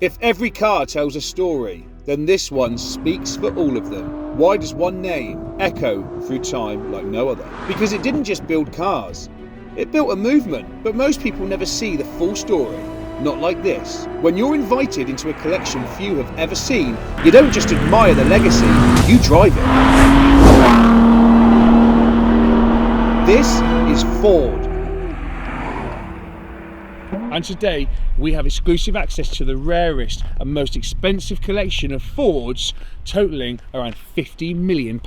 If every car tells a story, then this one speaks for all of them. Why does one name echo through time like no other? Because it didn't just build cars, it built a movement, but most people never see the full story. Not like this. When you're invited into a collection few have ever seen, you don't just admire the legacy, you drive it. This is Ford. And today we have exclusive access to the rarest and most expensive collection of Fords, totaling around £50 million.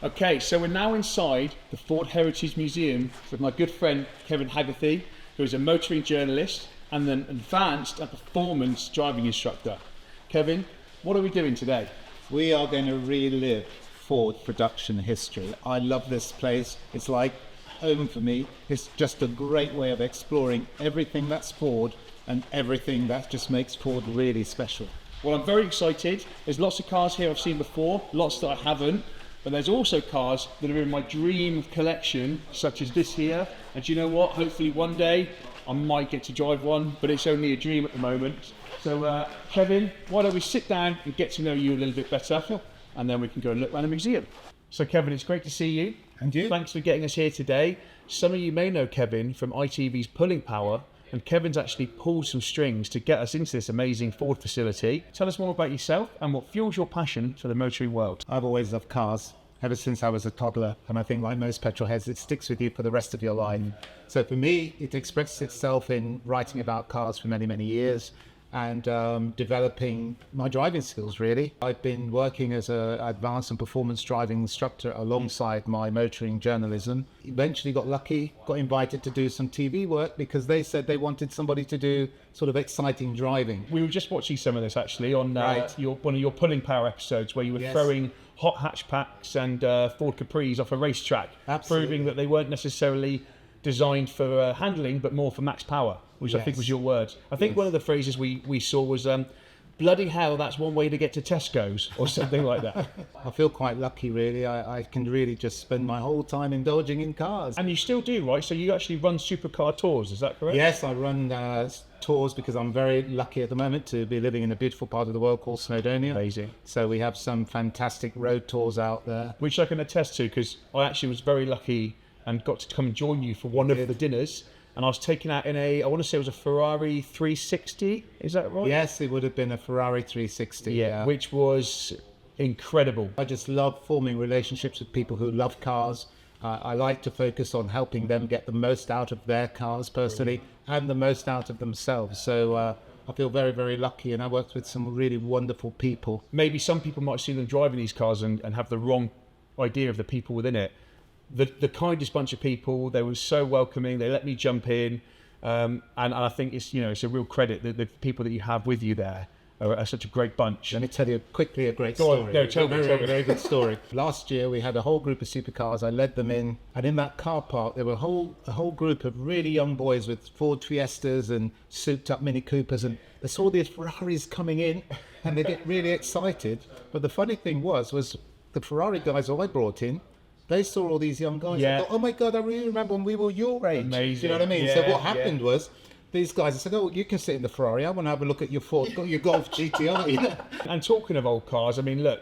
Okay, so we're now inside the Ford Heritage Museum with my good friend Kevin Haggerty, who is a motoring journalist and an advanced and performance driving instructor. Kevin, what are we doing today? We are going to relive Ford production history. I love this place. It's like home for me. It's just a great way of exploring everything that's Ford and everything that just makes Ford really special. Well, I'm very excited. There's lots of cars here I've seen before, lots that I haven't, but there's also cars that are in my dream collection, such as this here. And do you know what? Hopefully one day I might get to drive one, but it's only a dream at the moment. So Kevin, why don't we sit down and get to know you a little bit better, and then we can go and look around the museum. So Kevin, it's great to see you. And you? Thanks for getting us here today. Some of you may know Kevin from ITV's Pulling Power, and Kevin's actually pulled some strings to get us into this amazing Ford facility. Tell us more about yourself and what fuels your passion for the motoring world. I've always loved cars ever since I was a toddler, and I think like most petrol heads, it sticks with you for the rest of your life. So for me, it expresses itself in writing about cars for many, many years and developing my driving skills, really. I've been working as an advanced and performance driving instructor alongside my motoring journalism. Eventually got lucky, got invited to do some TV work because they said they wanted somebody to do sort of exciting driving. We were just watching some of this actually on one of your Pulling Power episodes where you were throwing hot hatchbacks and Ford Capris off a racetrack, proving that they weren't necessarily designed for handling but more for max power, which I think was your word. I think one of the phrases we saw was bloody hell, that's one way to get to Tesco's or something like that. I feel quite lucky, really. I can really just spend my whole time indulging in cars. And you still do, right? So you actually run supercar tours, is that correct? Yes, I run tours because I'm very lucky at the moment to be living in a beautiful part of the world called Snowdonia. Amazing. So we have some fantastic road tours out there. Which I can attest to because I actually was very lucky and got to come and join you for one of the dinners. And I was taken out in I want to say it was a Ferrari 360, is that right? Yes, it would have been a Ferrari 360. Yeah. Which was incredible. I just love forming relationships with people who love cars. I like to focus on helping them get the most out of their cars personally and the most out of themselves. So I feel very, very lucky, and I worked with some really wonderful people. Maybe some people might see them driving these cars and have the wrong idea of the people within it. The kindest bunch of people. They were so welcoming. They let me jump in, and I think it's a real credit that the people that you have with you there are such a great bunch. Let me tell you quickly a great story. No, tell me. Very good story. Last year we had a whole group of supercars. I led them in, and in that car park there were a whole group of really young boys with Ford Fiestas and souped up Mini Coopers, and they saw these Ferraris coming in, and they get really excited. But the funny thing was the Ferrari guys who I brought in, they saw all these young guys and thought, oh my God, I really remember when we were your age. Amazing. Do you know what I mean? So what happened was, these guys said, oh, you can sit in the Ferrari. I want to have a look at your Ford, your Golf GTI. And talking of old cars, I mean, look,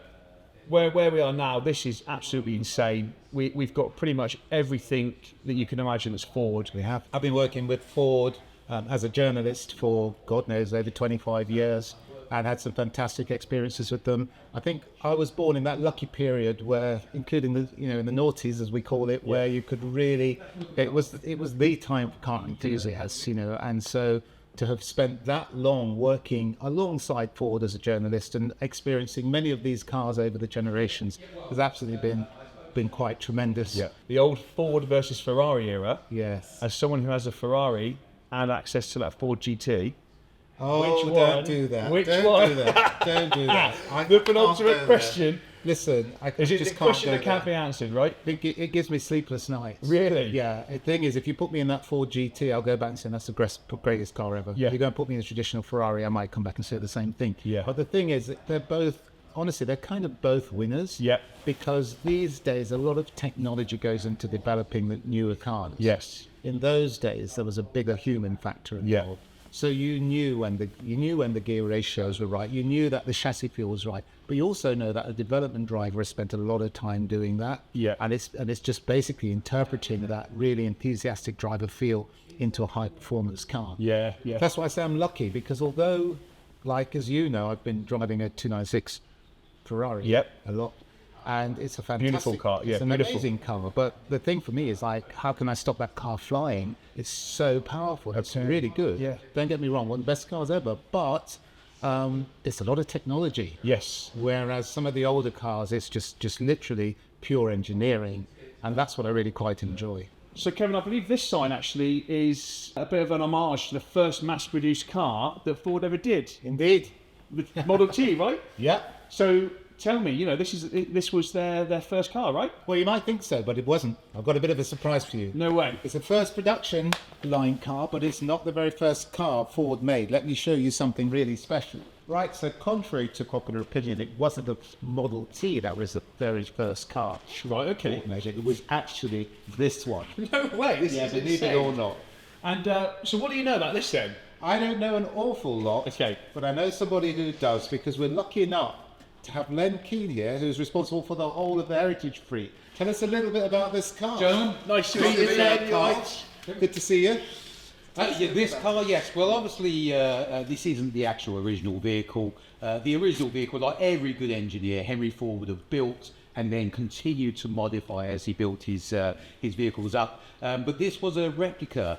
where we are now, this is absolutely insane. We've got pretty much everything that you can imagine that's Ford. We have. I've been working with Ford as a journalist for, God knows, over 25 years. And had some fantastic experiences with them. I think I was born in that lucky period where, including in the noughties as we call it, where you could really, it was the time for car enthusiasts, and so to have spent that long working alongside Ford as a journalist and experiencing many of these cars over the generations has absolutely been quite tremendous. Yeah. The old Ford versus Ferrari era. Yes. As someone who has a Ferrari and access to that Ford GT. Oh, don't do that. Don't do that. The penultimate question. Listen, is it the question that can't be answered, right? It gives me sleepless nights. Really? Yeah. The thing is, if you put me in that Ford GT, I'll go back and say that's the greatest car ever. Yeah. If you go and put me in a traditional Ferrari, I might come back and say the same thing. Yeah. But the thing is, they're both, honestly, they're kind of both winners. Yeah. Because these days, a lot of technology goes into developing the newer cars. Yes. In those days, there was a bigger human factor involved. Yeah. So you knew when the gear ratios were right. You knew that the chassis feel was right. But you also know that a development driver has spent a lot of time doing that. Yeah. And it's just basically interpreting that really enthusiastic driver feel into a high performance car. Yeah, yeah. That's why I say I'm lucky, because although, like, as you know, I've been driving a 296 Ferrari Yep. a lot, and it's a fantastic Beautiful car, yeah, it's an beautiful. amazing car. But the thing for me is, like, how can I stop that car flying? It's so powerful. It's really good. Yeah. Don't get me wrong, one of the best cars ever, but it's a lot of technology. Yes. Whereas some of the older cars, it's just literally pure engineering, and that's what I really quite enjoy. So Kevin, I believe this sign actually is a bit of an homage to the first mass-produced car that Ford ever did, Indeed. the Model T, right? Yeah. So tell me, this was their first car, right? Well, you might think so, but it wasn't. I've got a bit of a surprise for you. No way. It's a first production line car, but it's not the very first car Ford made. Let me show you something really special. Right, so contrary to popular opinion, it wasn't the Model T that was the very first car Right, okay. Ford made. It was actually this one. No way. This is Believe insane. it or not. And so what do you know about this then? I don't know an awful lot, Okay. but I know somebody who does, because we're lucky enough to have Len Keane here, who's responsible for the whole of the Heritage Fleet. Tell us a little bit about this car. Gentlemen, nice to meet you. Good to see you. Yeah, this car, yes. Well, obviously, this isn't the actual original vehicle. The original vehicle, like every good engineer, Henry Ford would have built and then continued to modify as he built his vehicles up. But this was a replica.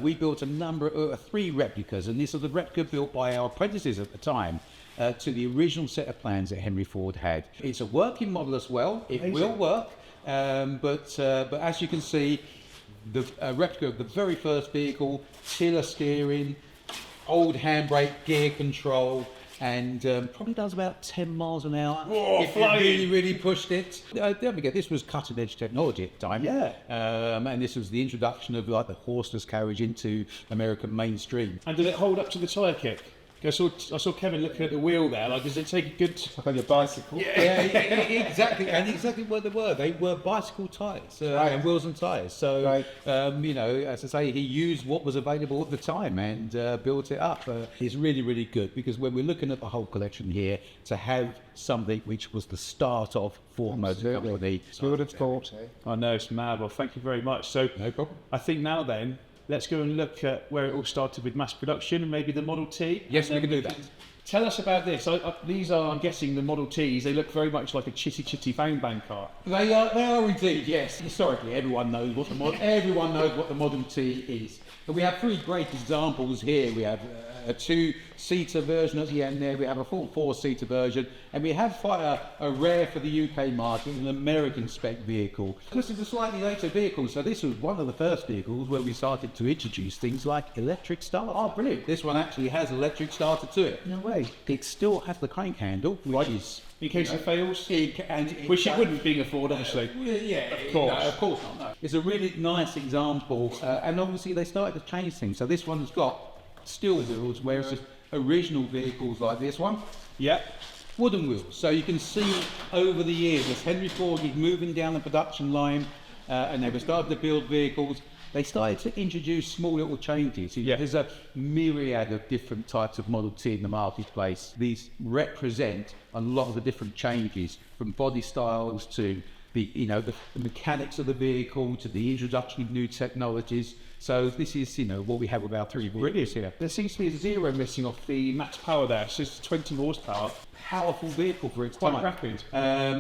We built a number of 3 replicas, and this was a replica built by our apprentices at the time to the original set of plans that Henry Ford had. It's a working model as well. It will work, but as you can see, the replica of the very first vehicle, tiller steering, old handbrake, gear control, and probably does about 10 miles an hour. Whoa, if flying. you really pushed it. Don't forget, this was cutting edge technology at the time. Yeah. And this was the introduction of like the horseless carriage into American mainstream. And did it hold up to the tyre kick? I saw Kevin looking at the wheel there. Like, does it take a good? On your bicycle. Yeah, exactly, and exactly what they were. They were bicycle tyres and wheels and tyres. So, Right. as I say, he used what was available at the time and built it up. It's really, really good, because when we're looking at the whole collection here, to have something which was the start of Ford Motor Company. You would have thought. I know, it's mad. Well, thank you very much. So, No problem. I think now then, let's go and look at where it all started with mass production and maybe the Model T. Yes, And we then can do that. Tell us about this. These are, I'm guessing, the Model Ts. They look very much like a chitty bang bang car. They are indeed, yes. Historically, everyone knows what the Model T is. But we have 3 great examples here. We have a 2-seater version at the end there. We have a full 4-seater version, and we have quite a rare for the UK market, an American spec vehicle. This is a slightly later vehicle, so this was one of the first vehicles where we started to introduce things like electric start. Oh, brilliant. This one actually has electric starter to it. No way. It still has the crank handle, which is In case it fails. and Which it wouldn't, being a Ford, obviously. Yeah, Of course. No, of course not. No. It's a really nice example, and obviously they started to change things. So this one's got steel wheels, whereas the original vehicles like this one, Yeah. wooden wheels. So you can see over the years, as Henry Ford was moving down the production line, and they were starting to build vehicles, they started to introduce small little changes. Yeah. There's a myriad of different types of Model T in the marketplace. These represent a lot of the different changes, from body styles to the mechanics of the vehicle, to the introduction of new technologies. So this is, what we have with our 3 vehicles here. There seems to be a 0 missing off the max power there. So it's 20 horsepower. Powerful vehicle for its Quite time. rapid.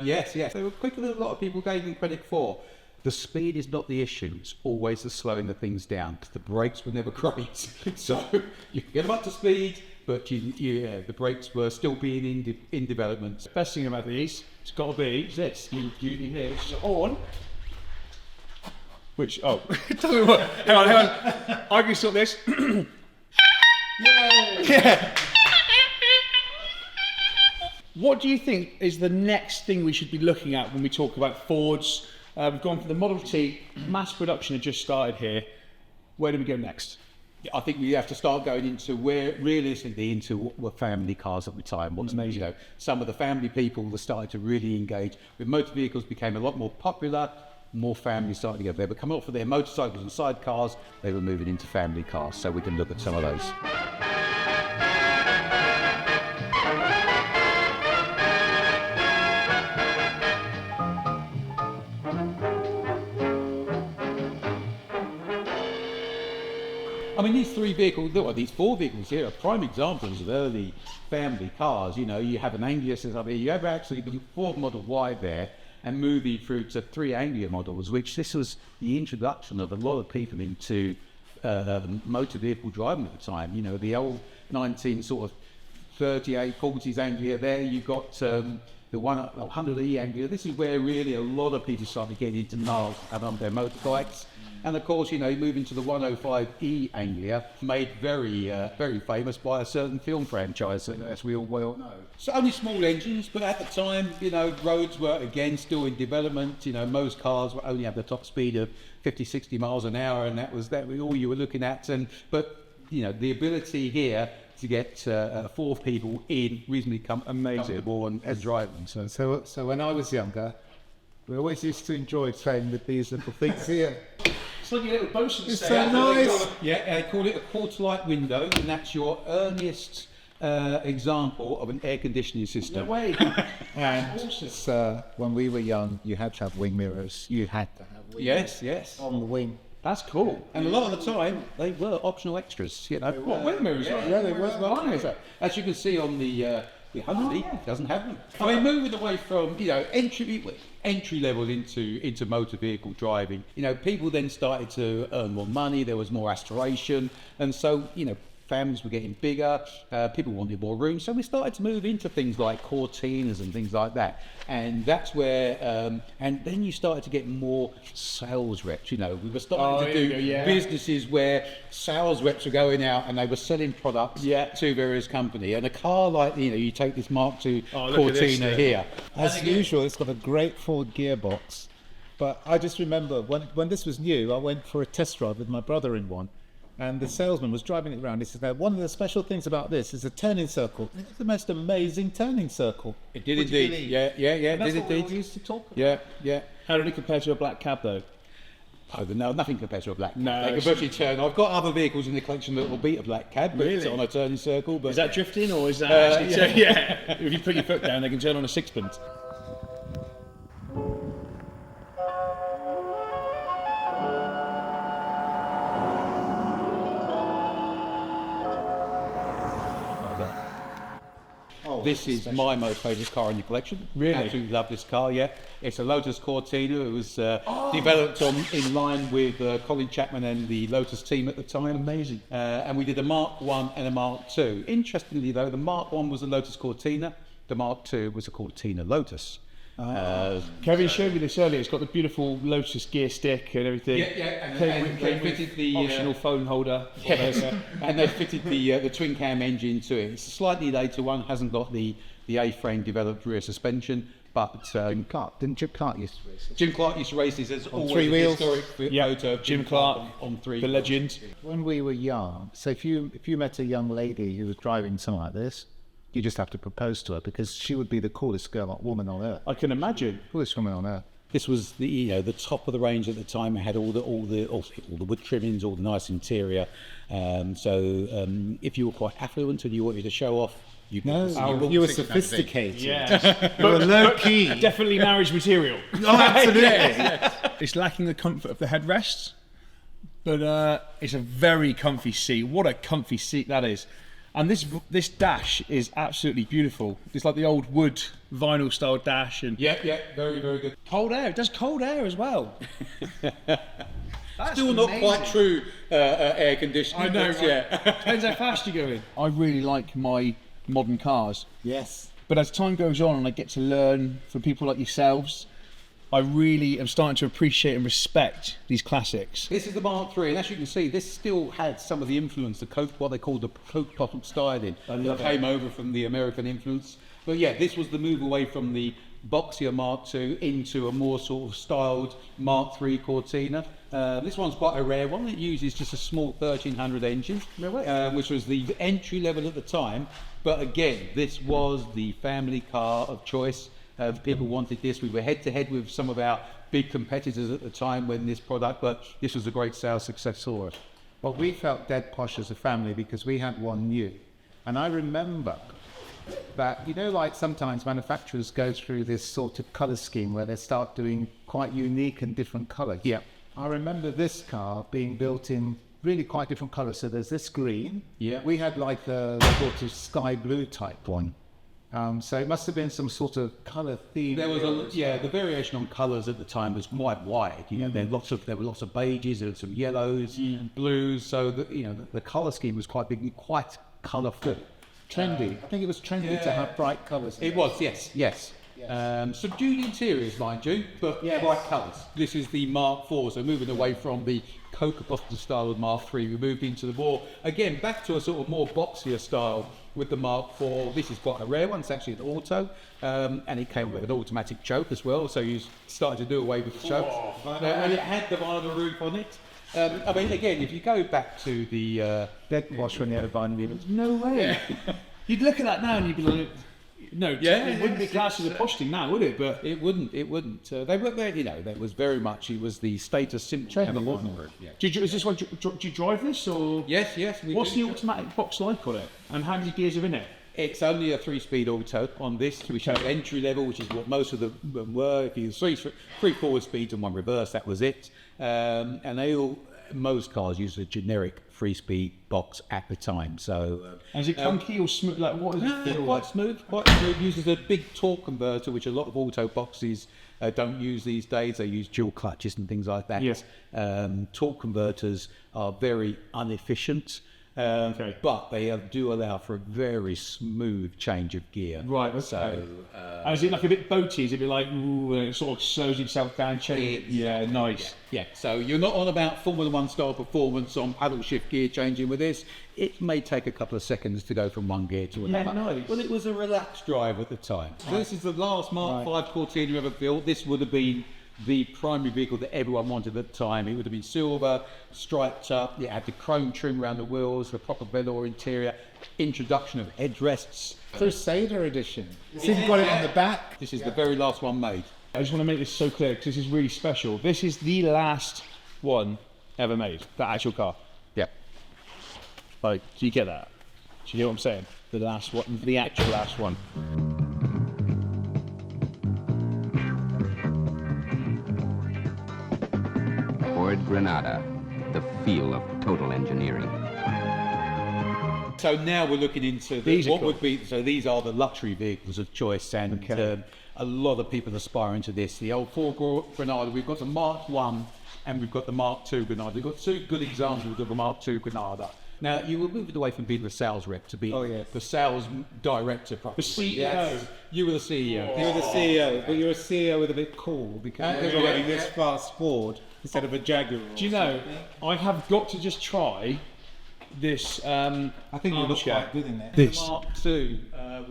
Yes. They were quicker than a lot of people gave them credit for. The speed is not the issue. It's always the slowing the things down, because the brakes were never great. So you can get them up to speed, but the brakes were still being in development. Best thing about these, it's got to be this new beauty here, which is on. Which, it doesn't work. Hang on. I can stop this. Yeah. What do you think is the next thing we should be looking at when we talk about Fords? We've gone from the Model T, mass production had just started here. Where do we go next? I think we have to start going into what were family cars at the time. What's amazing, some of the family people were starting to really engage with motor vehicles, became a lot more popular. more families started to go. They were coming off of their motorcycles and sidecars, they were moving into family cars. So we can look at some of those. I mean, these three vehicles, look, these four vehicles here are prime examples of early family cars. You know, you have an Anglia system, you have actually the Ford Model Y there, and moving through to 3 Anglia models, which this was the introduction of a lot of people into motor vehicle driving at the time. You know, the old 19 sort of 38, 40s Anglia there, you've got the 100E Anglia. This is where really a lot of people started getting into cars and on their motorbikes. And of course, you know, moving to the 105E Anglia, made very famous by a certain film franchise, as we all well know. So only small engines, but at the time, you know, roads were again still in development. You know, most cars would only have the top speed of 50, 60 miles an hour, and that was all you were looking at. But you know, the ability here to get 4 people in reasonably comfortable and driving. So when I was younger, we always used to enjoy playing with these little things here. It's like a little bosun It's stand. so nice. Yeah, they call it a quarter-light window, and that's your earliest example of an air conditioning system. No way. And it's, when we were young, you had to have wing mirrors. You had to have wing Yes. on the wing. That's cool. And a lot of the time, they were optional extras. You know, What, wind mirrors? Yeah, they were. Well, as you can see on the 100E, doesn't have them. I mean, moving away from, you know, entry level into motor vehicle driving, you know, people then started to earn more money. There was more aspiration, and so, you know, families were getting bigger, people wanted more room, so we started to move into things like Cortinas and things like that. And that's where, and then you started to get more sales reps. You know, we were starting to do businesses where sales reps were going out and they were selling products to various companies. And a car like, you know, you take this Mark II Cortina here. As usual, it's got a great Ford gearbox. But I just remember when this was new, I went for a test drive with my brother in one. And the salesman was driving it around. He said, "Now, one of the special things about this is a turning circle. It's the most amazing turning circle." It did indeed. Yeah. That's Did what we indeed. all used to talk about. Yeah. How did it compare to a black cab, though? Oh, no, nothing compared to a black cab. No, They can virtually turn. I've got other vehicles in the collection that will beat a black cab, but it's Really? on a turning circle. But Is that drifting, or is that actually... Yeah. If you put your foot down, they can turn on a sixpence. this is my most favourite car in the collection. Really? Absolutely love this car, yeah. It's a Lotus Cortina. It was developed in line with Colin Chapman and the Lotus team at the time. Amazing. And we did a Mark 1 and a Mark 2. Interestingly though, the Mark 1 was a Lotus Cortina, the Mark 2 was a Cortina Lotus. Kevin showed me this earlier. It's got the beautiful Lotus gear stick and everything. And they fitted the optional phone holder. And they fitted the twin cam engine to it. It's a slightly later one, hasn't got the A-frame developed rear suspension, but Jim Clark used to race this. Jim Clark used to race this as always 3 a wheels. historic Yeah, photo of Jim Clark on 3 the wheels. legend. When we were young, so if you met a young lady who was driving something like this, you just have to propose to her because she would be the coolest woman on earth. I can imagine. Coolest woman on earth. This was the the top of the range at the time. It had all the wood trimmings, all the nice interior. If you were quite affluent and you wanted to show off, you were sophisticated. Yeah, You were low key. definitely marriage material. Oh, absolutely. It's lacking the comfort of the headrests, but it's a very comfy seat. What a comfy seat that is. And this dash is absolutely beautiful. It's like the old wood vinyl style dash, and very good. cold air. It does cold air as well. That's Still not amazing. quite true air conditioning. I know. but, Right? yeah. Depends how fast you're going. I really like my modern cars, Yes. but as time goes on and I get to learn from people like yourselves, I really am starting to appreciate and respect these classics. This is the Mark III, and as you can see, this still had some of the influence, what they called the Coke bottom styling that came over from the American influence. But yeah, this was the move away from the boxier Mark II into a more sort of styled Mark III Cortina. This one's quite a rare one. It uses just a small 1300 engine, which was the entry level at the time. But again, this was the family car of choice. People wanted this. We were head to head with some of our big competitors at the time when this product, but this was a great sales success for us. Well, we felt dead posh as a family because we had one new. And I remember that, you know, like sometimes manufacturers go through this sort of colour scheme where they start doing quite unique and different colours. Yeah. I remember this car being built in really quite different colours. So there's this green. Yeah. We had like the sort of sky blue type one. So it must have been some sort of colour theme. There was the variation on colours at the time was quite wide. You know, there were lots of beiges, there were some yellows, blues. So the colour scheme was quite big, and quite colourful. Trendy. I think it was trendy to have bright colours. It was, yes. Subdued interiors, mind you, but bright colours. This is the Mark 4, so moving away from the Coca Boston style of Mark 3, we moved into the more, again, back to a sort of more boxier style with the Mark 4. This is quite a rare one, it's actually an auto, and it came with an automatic choke as well, so you started to do away with the choke. And it had the vinyl roof on it. I mean, again, if you go back to the Dead posh when you had a vinyl roof. No way. You'd look at that now and you'd be like, no, it wouldn't be classed as a posh thing now, would it? But it wouldn't. They were there, you know. That was very much. It was the status symbol. is this one? Do you drive this or? Yes. What's the automatic box like on it? And how many gears are in it? It's only a 3-speed auto on this, which is entry level, which is what most of them were. If you use three forward speeds and one reverse, that was it. And most cars use a generic 3-speed box at the time. So is it clunky or smooth? Like what is it? Quite smooth. Uses a big torque converter, which a lot of auto boxes don't use these days. They use dual clutches and things like that. Yes. Torque converters are very inefficient. But they do allow for a very smooth change of gear. Right. Okay. So, and is it like a bit boaty? Is it like ooh, and it sort of slows itself down? Yeah, nice. Yeah. So you're not on about Formula One style performance on paddle shift gear changing with this. It may take a couple of seconds to go from one gear to another. Yeah, nice. Well, it was a relaxed drive at the time. So this is the last Mark 5 Cortina ever built. This would have been the primary vehicle that everyone wanted at the time. It would have been silver, striped up, it had the chrome trim around the wheels, the proper velour interior, introduction of headrests. Crusader edition. See, you've got it on the back. This is the very last one made. I just want to make this so clear because this is really special. This is the last one ever made, that actual car. Yeah. Like, do you get that? Do you hear what I'm saying? The last one, the actual last one. Ford Granada, the feel of total engineering. So now we're looking into these are the luxury vehicles of choice, and a lot of people aspiring to this. The old Ford Granada, we've got the Mark 1 and we've got the Mark 2 Granada. We've got two good examples of the Mark 2 Granada. Now, you were moved away from being the sales rep to being the sales director. The CEO. Yes. You were the CEO. You were the CEO, but you're a CEO with a bit cool because you're getting this fast Ford instead of a Jaguar. Do you know, I have got to just try this I think you look quite good in it. This Mark 2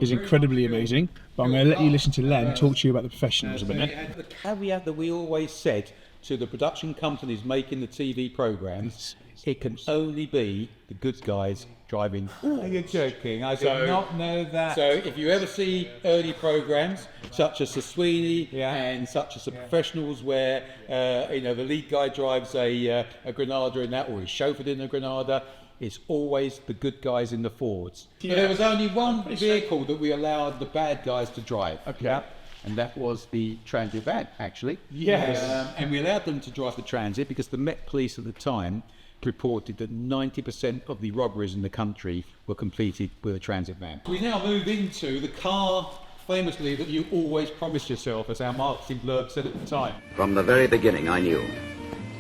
is incredibly amazing, but I'm going to let you listen to Len talk to you about the professionals a minute. The caveat that we always said to the production companies making the TV programmes, it can only be the good guys driving. You're joking. I did not know that. So if you ever see early programmes such as the Sweeney and such as the Professionals, where the lead guy drives a Granada in that, or is chauffeured in a Granada, it's always the good guys in the Fords. Yeah. But there was only one vehicle that we allowed the bad guys to drive. Okay. And that was the Transit van, actually. Yes. And we allowed them to drive the Transit because the Met Police at the time reported that 90% of the robberies in the country were completed with a Transit van. We now move into the car, famously, that you always promised yourself, as our marketing blurb said at the time. From the very beginning, I knew.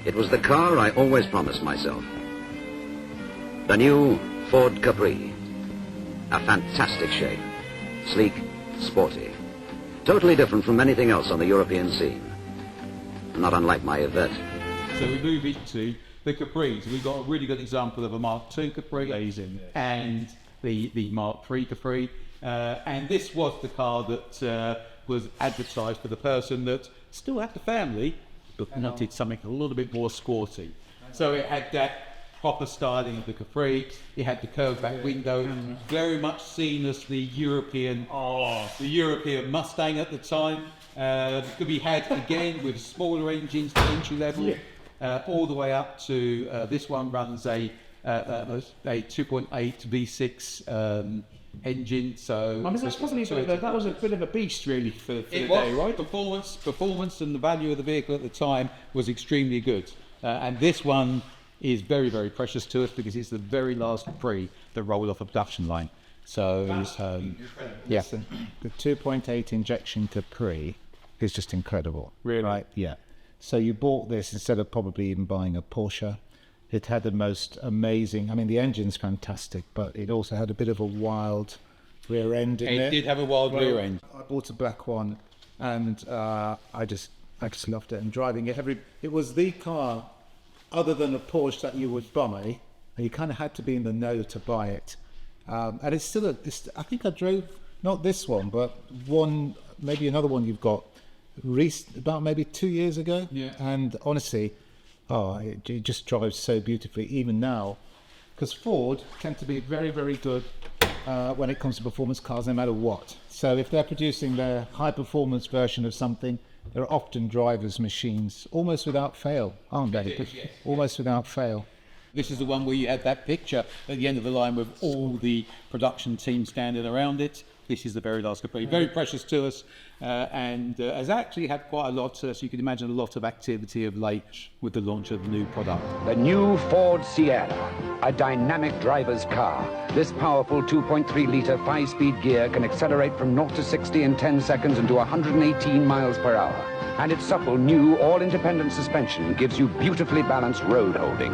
It was the car I always promised myself. The new Ford Capri. A fantastic shape. Sleek, sporty. Totally different from anything else on the European scene. Not unlike my Yvette. So we move into the Capris. We've got a really good example of a Mark II Capri and the Mark III Capri. And this was the car that was advertised for the person that still had the family, but wanted something a little bit more sporty. So it had that proper styling of the Capri. It had the curved back window, very much seen as the European Mustang at the time. Could be had again with smaller engines, the entry level, all the way up to this one runs a 2.8 V6 engine. So I mean, that's probably that was a bit of a beast, really, for the day, right? Performance and the value of the vehicle at the time was extremely good, and this one is very, very precious to us because it's the very last Capri that rolled off a production line. So yeah, The 2.8 injection Capri is just incredible. Really? Right? Yeah. So you bought this instead of probably even buying a Porsche. It had the most amazing, I mean, the engine's fantastic, but it also had a bit of a wild rear end in it there. did have a wild rear end. I bought a black one, and I just loved it. And driving it, it was the car, other than a Porsche, that you would buy, and you kind of had to be in the know to buy it. And it's still I think I drove not this one, but one, maybe another one you've got, about maybe 2 years ago. Yeah. And honestly, it just drives so beautifully, even now, because Ford tend to be very, very good when it comes to performance cars, no matter what. So if they're producing their high-performance version of something, they're often drivers' machines, almost without fail, aren't they? Yes. Almost without fail. This is the one where you had that picture at the end of the line with all the production team standing around it. This is the very last Capri, very precious to us, and has actually had quite a lot, so you can imagine a lot of activity of late with the launch of the new product. The new Ford Sierra, a dynamic driver's car. This powerful 2.3-litre 5-speed gear can accelerate from 0 to 60 in 10 seconds and to 118 miles per hour. And its supple new all-independent suspension gives you beautifully balanced road holding.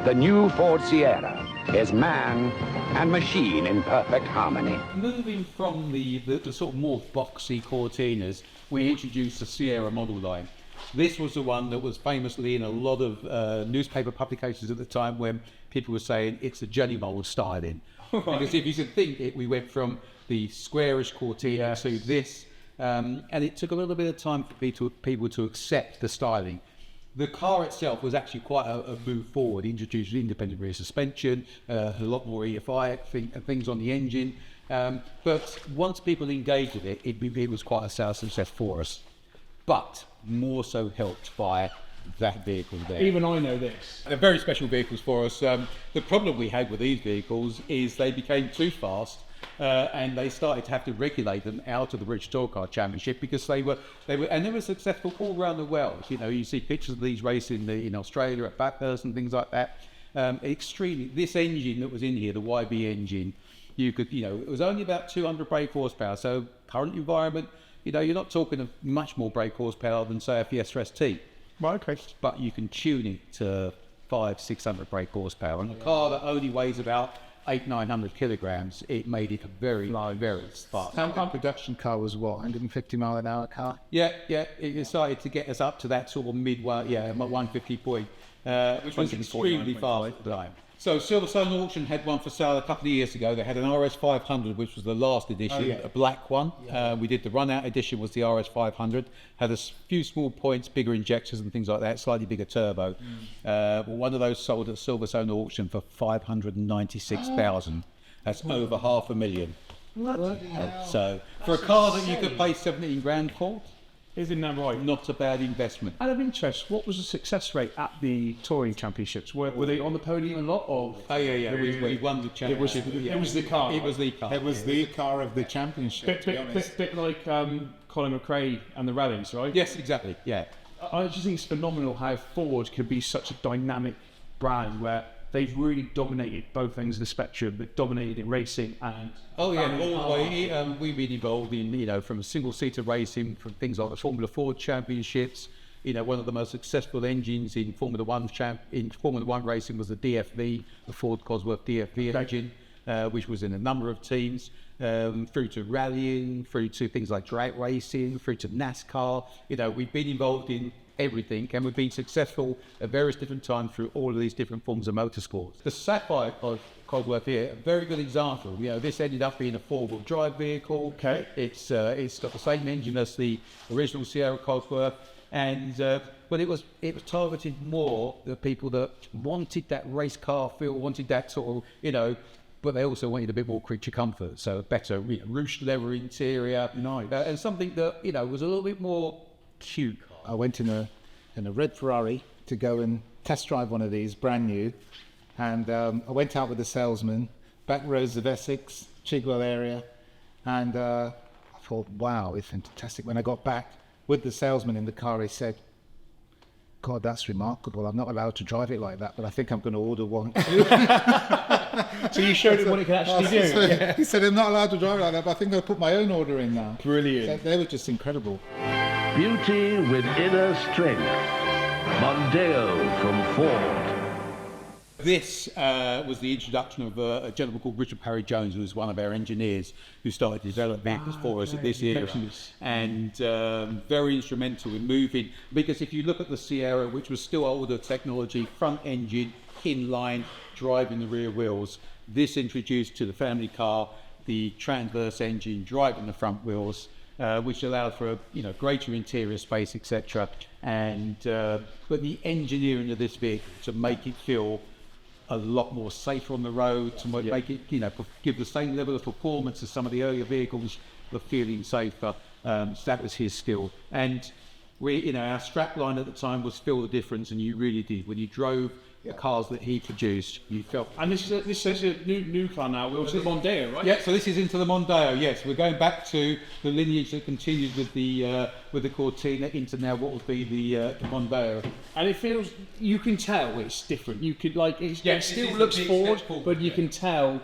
The new Ford Sierra is man and machine in perfect harmony. Moving from the sort of more boxy Cortinas, we introduced the Sierra model line. This was the one that was famously in a lot of newspaper publications at the time when people were saying it's a jelly mold styling. Because if you could think it, we went from the squarish Cortina to this, and it took a little bit of time for people to accept the styling. The car itself was actually quite a move forward, introduced independent rear suspension, a lot more EFI things on the engine. But once people engaged with it, it was quite a sales success for us. But more so helped by that vehicle there. Even I know this. They're very special vehicles for us. The problem we had with these vehicles is they became too fast. And they started to have to regulate them out of the British Tour Car Championship because they were successful all around the world. You know, you see pictures of these racing in Australia at Bathurst and things like that. This engine that was in here, the YB engine, it was only about 200 brake horsepower. So current environment, you're not talking of much more brake horsepower than say a Fiesta ST. Right, okay. But you can tune it to 500-600 brake horsepower. And a car that only weighs about 800-900 kilograms, it made it a very fast. Our production car was what, 150 mile an hour car? Yeah, it decided to get us up to that sort of mid-1, 150 point, which was extremely fast at the time. So Silverstone Auction had one for sale a couple of years ago. They had an RS 500, which was the last edition, a black one. We did the run-out edition, was the RS 500. Had a few small points, bigger injectors and things like that, slightly bigger turbo. One of those sold at Silverstone Auction for 596,000. That's over $500,000. So for a car that you could pay 17 grand for, Isn't that right? not a bad investment. Out of interest, what was the success rate at the touring championships? Were they on the podium a lot? Or Oh yeah. We won the championship. it was the car. It was the car. It was the car of the championship. bit like Colin McRae and the rallies, right? Yes, exactly. Yeah. I just think it's phenomenal how Ford could be such a dynamic brand where they've really dominated both ends of the spectrum. They've dominated in racing and Oh yeah, all the way. We've been involved in, from single-seater racing, from things like the Formula Ford Championships. One of the most successful engines in Formula One racing was the DFV, the Ford Cosworth DFV engine, which was in a number of teams, through to rallying, through to things like drag racing, through to NASCAR. We've been involved in everything, and we've been successful at various different times through all of these different forms of motorsports. The Sapphire Cosworth here, a very good example. This ended up being a four-wheel drive vehicle. Okay. It's got the same engine as the original Sierra Cosworth. and but it was targeted more the people that wanted that race car feel, wanted that sort of, you know, but they also wanted a bit more creature comfort, so a better, you know, ruched leather interior, and something that, you know, was a little bit more cute. I went in a red Ferrari to go and test drive one of these, brand new, and I went out with the salesman, back roads of Essex, Chigwell area, and I thought, wow, it's fantastic. When I got back with the salesman in the car, he said, God, that's remarkable. I'm not allowed to drive it like that, but I think I'm going to order one. So you showed him what it can actually do. He said, I'm not allowed to drive it like that, but I think I'll put my own order in now. Brilliant. So they were just incredible. Beauty with inner strength. Mondeo from Ford. This was the introduction of a gentleman called Richard Parry Jones, who was one of our engineers who started to develop vehicles for us at this era, and very instrumental in moving, because if you look at the Sierra, which was still older technology, front engine, inline, driving the rear wheels, this introduced to the family car the transverse engine driving the front wheels, which allowed for a, you know, greater interior space, etc. And but the engineering of this vehicle to make it feel a lot more safer on the road, to make it, you know, give the same level of performance as some of the earlier vehicles, but feeling safer. So that was his skill. And we, you know, our strap line at the time was Feel the Difference, and you really did. When you drove the cars that he produced, you felt. And this is a new car now. We're also the Mondeo, right? Yeah, so this is into the Mondeo. Yes, we're going back to the lineage that continued with the Cortina into now what would be the Mondeo. And it feels, you can tell it's different. You could like, it still is looks the big Ford, step forward, but you can tell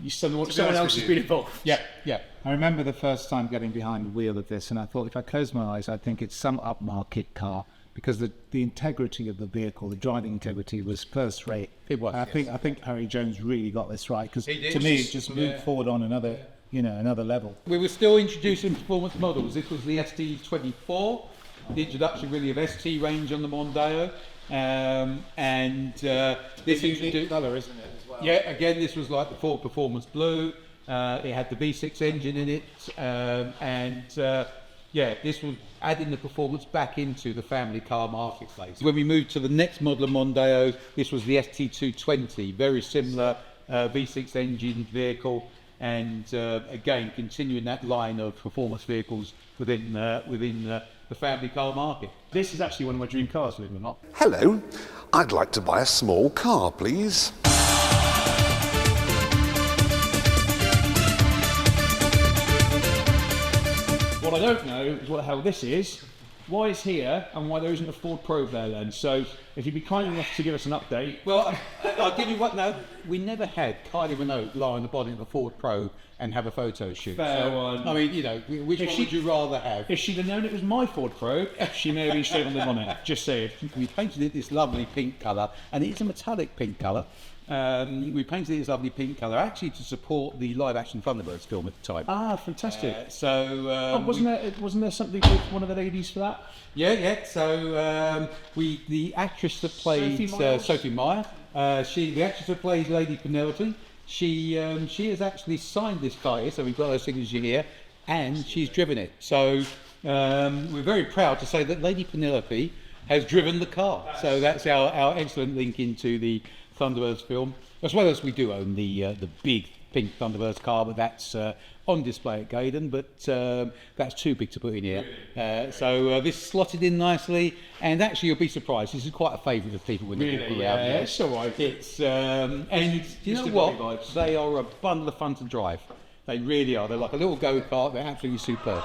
someone else has been involved. Yeah, yeah. I remember the first time getting behind the wheel of this, and I thought, if I close my eyes, I think it's some upmarket car, because the integrity of the vehicle, the driving integrity, was first rate. It was. I think Harry Jones really got this right, because He did. to me it just moved forward on another level. We were still introducing performance models. This was the ST24, the introduction really of ST range on the Mondeo, this introduced colour, isn't it, as well? Yeah, again, this was like the Ford Performance Blue. It had the V6 engine in it, this was adding the performance back into the family car marketplace. When we moved to the next model of Mondeo, this was the ST220, very similar V6 engine vehicle, and again, continuing that line of performance vehicles within the family car market. This is actually one of my dream cars, believe it or not. Hello, I'd like to buy a small car, please. What I don't know is what the hell this is, why it's here, and why there isn't a Ford Probe there then. So if you'd be kind enough to give us an update. Well, I'll give you what now. We never had Kylie Minogue lie on the body of a Ford Probe and have a photo shoot. Fair one. I mean, you know, which one would you rather have? If she'd have known it was my Ford Probe, she may have been straight on the bonnet. Just saying. We painted it this lovely pink colour, and it's a metallic pink colour. We painted it this lovely pink colour, actually to support the live-action Thunderbirds film at the time. Ah, fantastic. Wasn't there something with one of the ladies for that? Yeah. So the actress that played Sophie Meyer, the actress that plays Lady Penelope, she has actually signed this car here, so we've got her signature here, and she's driven it. So we're very proud to say that Lady Penelope has driven the car. So that's our excellent link into the Thunderbirds film, as well as we do own the big pink Thunderbirds car, but that's on display at Gaydon, but that's too big to put in here. So this slotted in nicely, and actually you'll be surprised, this is quite a favourite of people when they walk around. Yeah, it's all right. It's and you know what? They are a bundle of fun to drive. They really are. They're like a little go-kart. They're absolutely superb.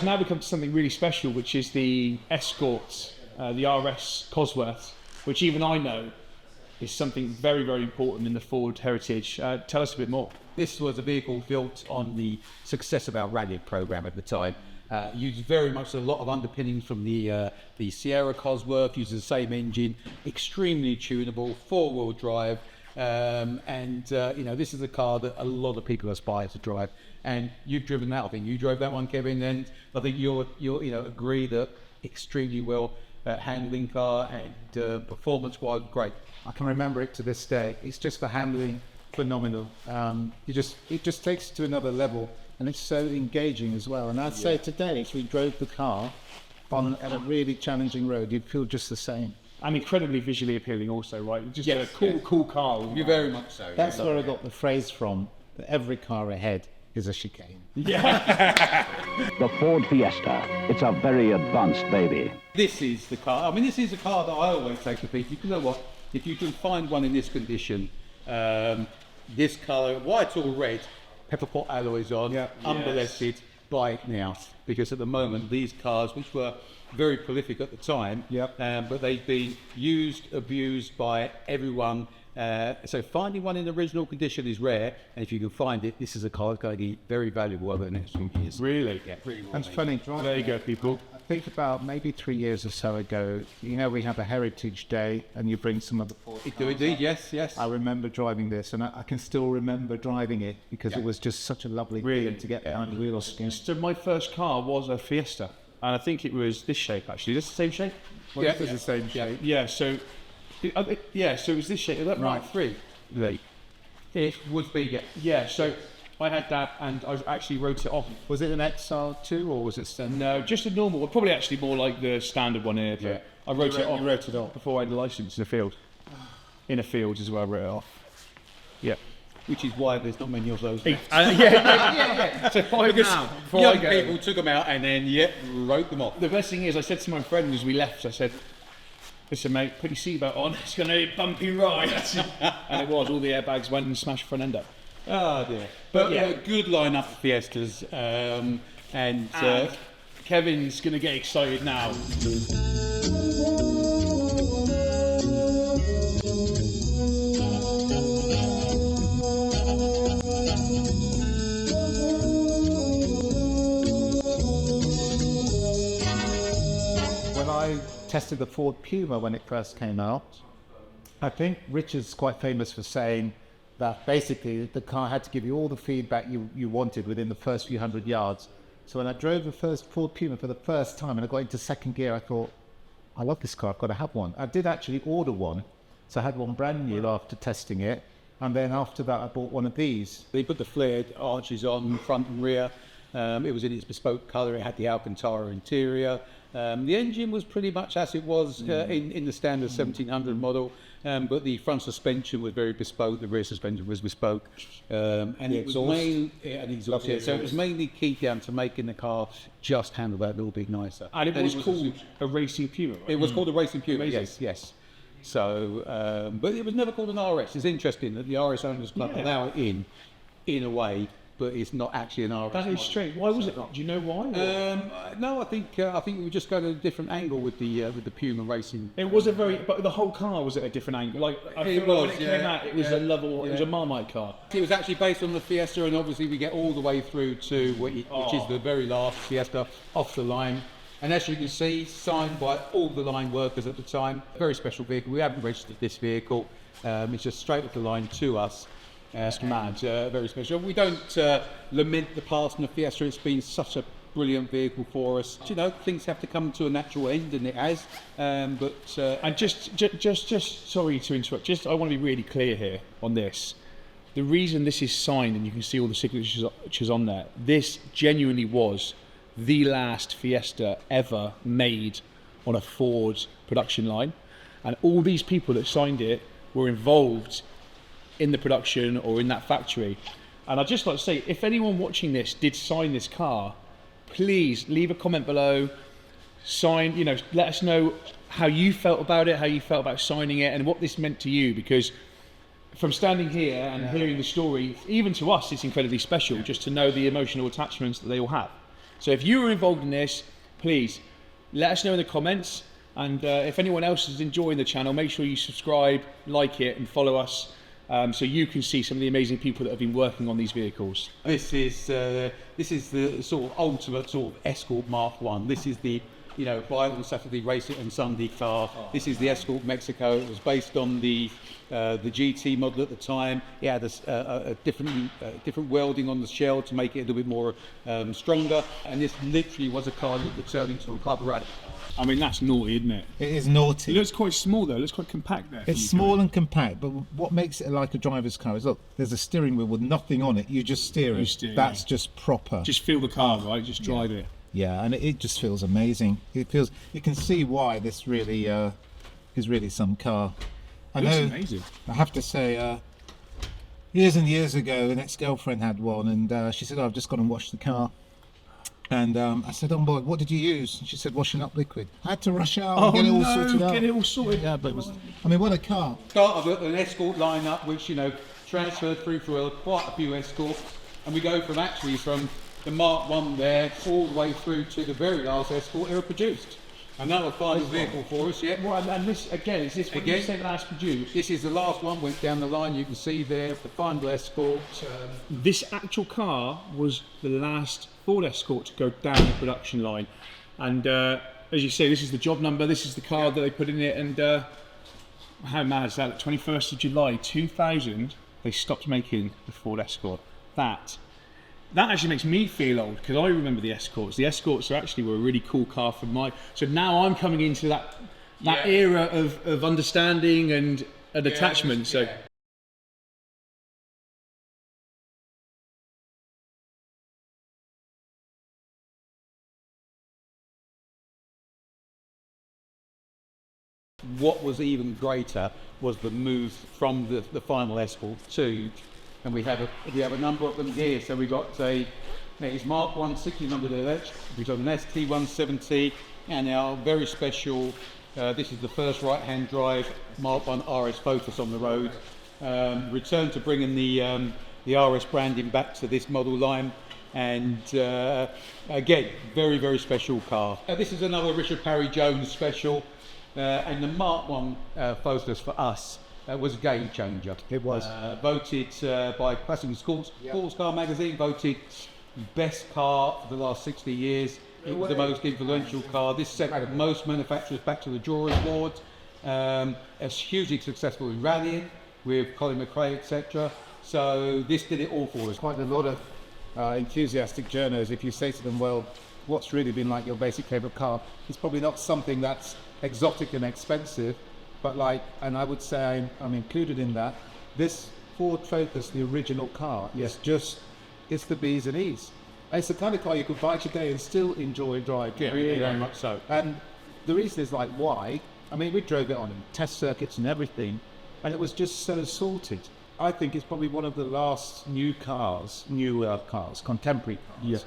Now we come to something really special, which is the Escort, the RS Cosworth, which even I know is something very, very important in the Ford heritage. Tell us a bit more. This was a vehicle built on the success of our rally program at the time. Used very much a lot of underpinnings from the Sierra Cosworth, uses the same engine, extremely tunable, four-wheel drive, and you know, this is a car that a lot of people aspire to drive. And you've driven that. I think you drove that one, Kevin, and I think you'll you know, agree that extremely well handling car, and performance-wise great. I can remember it to this day. It's just the handling, phenomenal. It just takes it to another level, and it's so engaging as well. And I'd say today, if we drove the car on a really challenging road, you'd feel just the same. And incredibly visually appealing also, right? Just Yes, a cool car. You're very much so. That's where I got the phrase from, that every car ahead is a chicane. The Ford Fiesta. It's a very advanced baby. This is the car. I mean, this is a car that I always say to people, you know what, if you can find one in this condition, this colour, white or red, pepper pot alloys on, unmolested, buy it now. Because at the moment, these cars, which were very prolific at the time, but they've been used, abused by everyone. So finding one in original condition is rare, and if you can find it, this is a car that's going to be very valuable over the next few years. Really? Yeah, really. That's funny. There you go, people. I think about maybe 3 years or so ago, you know, we have a Heritage Day, and you bring some of the Ford It do indeed, yes. I remember driving this, and I can still remember driving it because it was just such a lovely feeling to get behind the wheel. So my first car was a Fiesta, and I think it was this shape actually. This the same shape? Well, this is the same shape. Yeah. So, so it was this shape. That Mark III. It would be, yeah. Yeah. So I had that, and I actually wrote it off. Was it an XR2 or was it No, just a normal one. Probably actually more like the standard one here. But I wrote it off. You wrote it off before I had the license in the field. In a field is where I wrote it off. Yeah. Which is why there's not many of those. Yeah. So Young people took them out and then wrote them off. The best thing is, I said to my friend as we left, I said, "Listen, mate, put your seatbelt on. It's going to be a bumpy ride." And it was. All the airbags went and smashed front end up. Oh dear. But good lineup of Fiestas, and Kevin's going to get excited now. When I tested the Ford Puma when it first came out, I think Richard's quite famous for saying that basically the car had to give you all the feedback you wanted within the first few hundred yards. So when I drove the first Ford Puma for the first time and I got into second gear, I thought, I love this car, I've got to have one. I did actually order one, so I had one brand new after testing it, and then after that I bought one of these. They put the flared arches on front and rear. It was in its bespoke colour, it had the Alcantara interior. The engine was pretty much as it was in the standard 1700 model, but the front suspension was very bespoke, the rear suspension was bespoke, and it was mainly, so it was mainly keyed down to making the car just handle that little bit nicer. And it was called a racing Puma, right? It was called a racing Puma, Amazing. yes. So, but it was never called an RS. It's interesting that the RS Owners Club allow it in a way, but it's not actually an RS. That is strange. Why was it not? Do you know why? No, I think we were just going a different angle with the Puma racing. It was but the whole car was at a different angle. Like I feel like when it came out, it was a level. It was a Marmite car. It was actually based on the Fiesta, and obviously we get all the way through to which is the very last Fiesta off the line. And as you can see, signed by all the line workers at the time. Very special vehicle. We haven't registered this vehicle. It's just straight off the line to us. It's mad, very special. We don't lament the past and the Fiesta. It's been such a brilliant vehicle for us. You know, things have to come to a natural end, and it has. And just sorry to interrupt. I want to be really clear here on this. The reason this is signed, and you can see all the signatures on there, this genuinely was the last Fiesta ever made on a Ford production line, and all these people that signed it were involved in the production or in that factory. And I'd just like to say, if anyone watching this did sign this car, please leave a comment below, let us know how you felt about it, how you felt about signing it, and what this meant to you, because from standing here and hearing the story, even to us it's incredibly special just to know the emotional attachments that they all have. So if you were involved in this, please let us know in the comments, and if anyone else is enjoying the channel, make sure you subscribe, like it, and follow us, so you can see some of the amazing people that have been working on these vehicles. This is the sort of ultimate sort of Escort Mark 1. This is the you know, buy it on Saturday, race it on Sunday car. This is the Escort Mexico. It was based on the GT model at the time. It had a different welding on the shell to make it a little bit more stronger. And this literally was a car that would turn into a club rally. I mean, that's naughty, isn't it? It is naughty. It looks quite small though. It looks quite compact there. It's small and compact, but what makes it like a driver's car is, look, there's a steering wheel with nothing on it. You just steer it. That's just proper. Just feel the car, right? Just drive it. Yeah, and it just feels amazing. It feels. You can see why this really is really some car. I know. Looks amazing. I have to say, years and years ago, an ex-girlfriend had one, and she said, "Oh, I've just gone and washed the car." And I said, "Oh boy, what did you use?" And she said, "Washing up liquid." I had to rush out and get it all sorted out. Get it all sorted. Yeah, but it was. I mean, what a car! Start of an Escort lineup, which, you know, transferred through for quite a few Escorts, and we go from the Mark 1 there all the way through to the very last Escort ever produced. Another final vehicle for us, yeah. Well, and this again, is this what you say last produced? This is the last one, went down the line. You can see there the final Escort. This actual car was the last Ford Escort to go down the production line, and as you say, this is the job number. This is the car that they put in it, and how mad is that? 21st of July 2000, they stopped making the Ford Escort. That actually makes me feel old, because I remember the Escorts. The Escorts were a really cool car for so now I'm coming into that era of understanding and attachment. So. What was even greater was the move from the final Escort to, and we have a number of them here. So we got it's Mark 160 number there. We've got an ST 170, and our very special. This is the first right-hand drive Mark 1 RS Focus on the road. Return to bringing the RS branding back to this model line, and again, very, very special car. This is another Richard Parry Jones special. And the Mark 1 Focus for us was a game changer. It was. Voted by Classic Sports Car magazine, voted best car for the last 60 years. It was the most influential car. This set most manufacturers back to the drawing board. It's hugely successful in rallying with Colin McRae, etc. So this did it all for us. Quite a lot of enthusiastic journos, if you say to them, well, what's really been like your basic favourite car? It's probably not something that's exotic and expensive, but and I would say I'm included in that. This Ford Focus, the original car, it's the B's and E's. It's the kind of car you could buy today and still enjoy drive. Yeah, really, very much so. And the reason is why? I mean, we drove it on test circuits and everything, and it was just so sorted. I think it's probably one of the last newer cars, contemporary cars,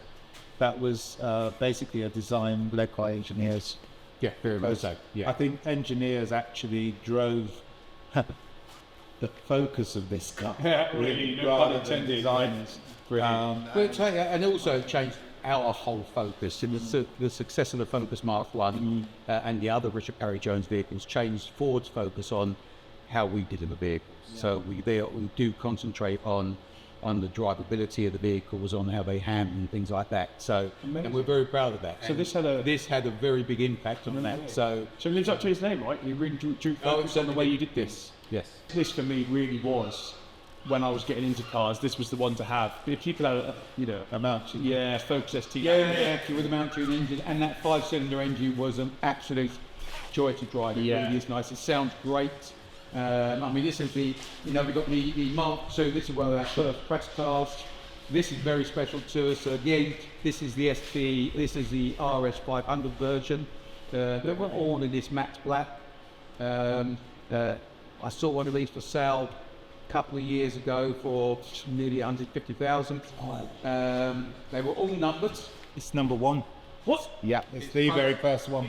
that was basically a design led by engineers. Yeah, very much so. Yeah. I think engineers actually drove the focus of this car. Really, rather than designers. And also changed our whole focus. In the success of the Focus Mark 1 and the other Richard Parry Jones vehicles changed Ford's focus on how we did in the vehicles. So we do concentrate on the drivability of the vehicles, on how they handle and things like that. So, and we're very proud of that. So this had a very big impact on that. So it lives up to his name, right? You really drew focus on the way you did this. Yes. This for me really was, when I was getting into cars, this was the one to have. If people had a mount, Focus ST. With a mount tune engine, and that 5-cylinder engine was an absolute joy to drive. It really is nice. It sounds great. I mean, this is we got the Mark II. This is one of our first press cars. This is very special to us. Again, this is the ST. This is the RS 500 version. They were all in this matte black. I saw one of these for sale a couple of years ago for nearly 150,000. They were all numbered. It's number 1. What? Yeah, it's the very first one.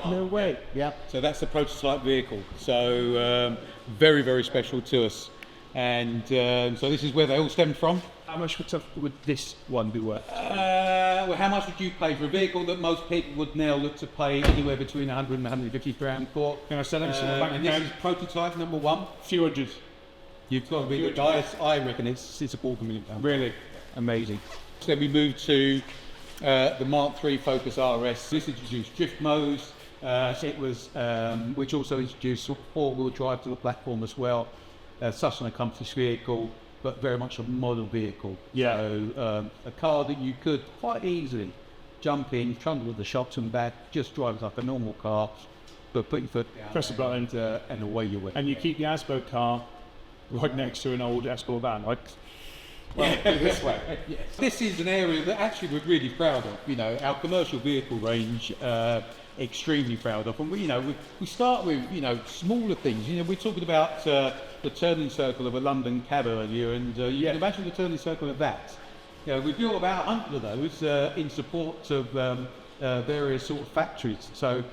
No way. Yeah. So that's the prototype vehicle. So very, very special to us. And so this is where they all stemmed from. How much would this one be worth? Well, how much would you pay for a vehicle that most people would now look to pay anywhere between 100 and 150 grand for? Can I sell it? And this is prototype number 1. Few hundred. You've got to be the guy. I reckon it's £250,000. Really? Amazing. So we moved to the Mark III Focus RS. This introduced drift modes. It was, which also introduced four-wheel drive to the platform as well. Such an accomplished vehicle, but very much a model vehicle. Yeah. So a car that you could quite easily jump in, trundle with the shocks and back, just drive it like a normal car, but put your foot down, press the button, and away you went. and you keep the Asbo car right next to an old Escort van. Like, Well, this way. Yes. This is an area that actually we're really proud of. You know, our commercial vehicle range, extremely proud of. And we start with smaller things. You know, we're talking about the turning circle of a London cab earlier, and you can imagine the turning circle of that. You know, we built about 100 of those in support of various sort of factories. So.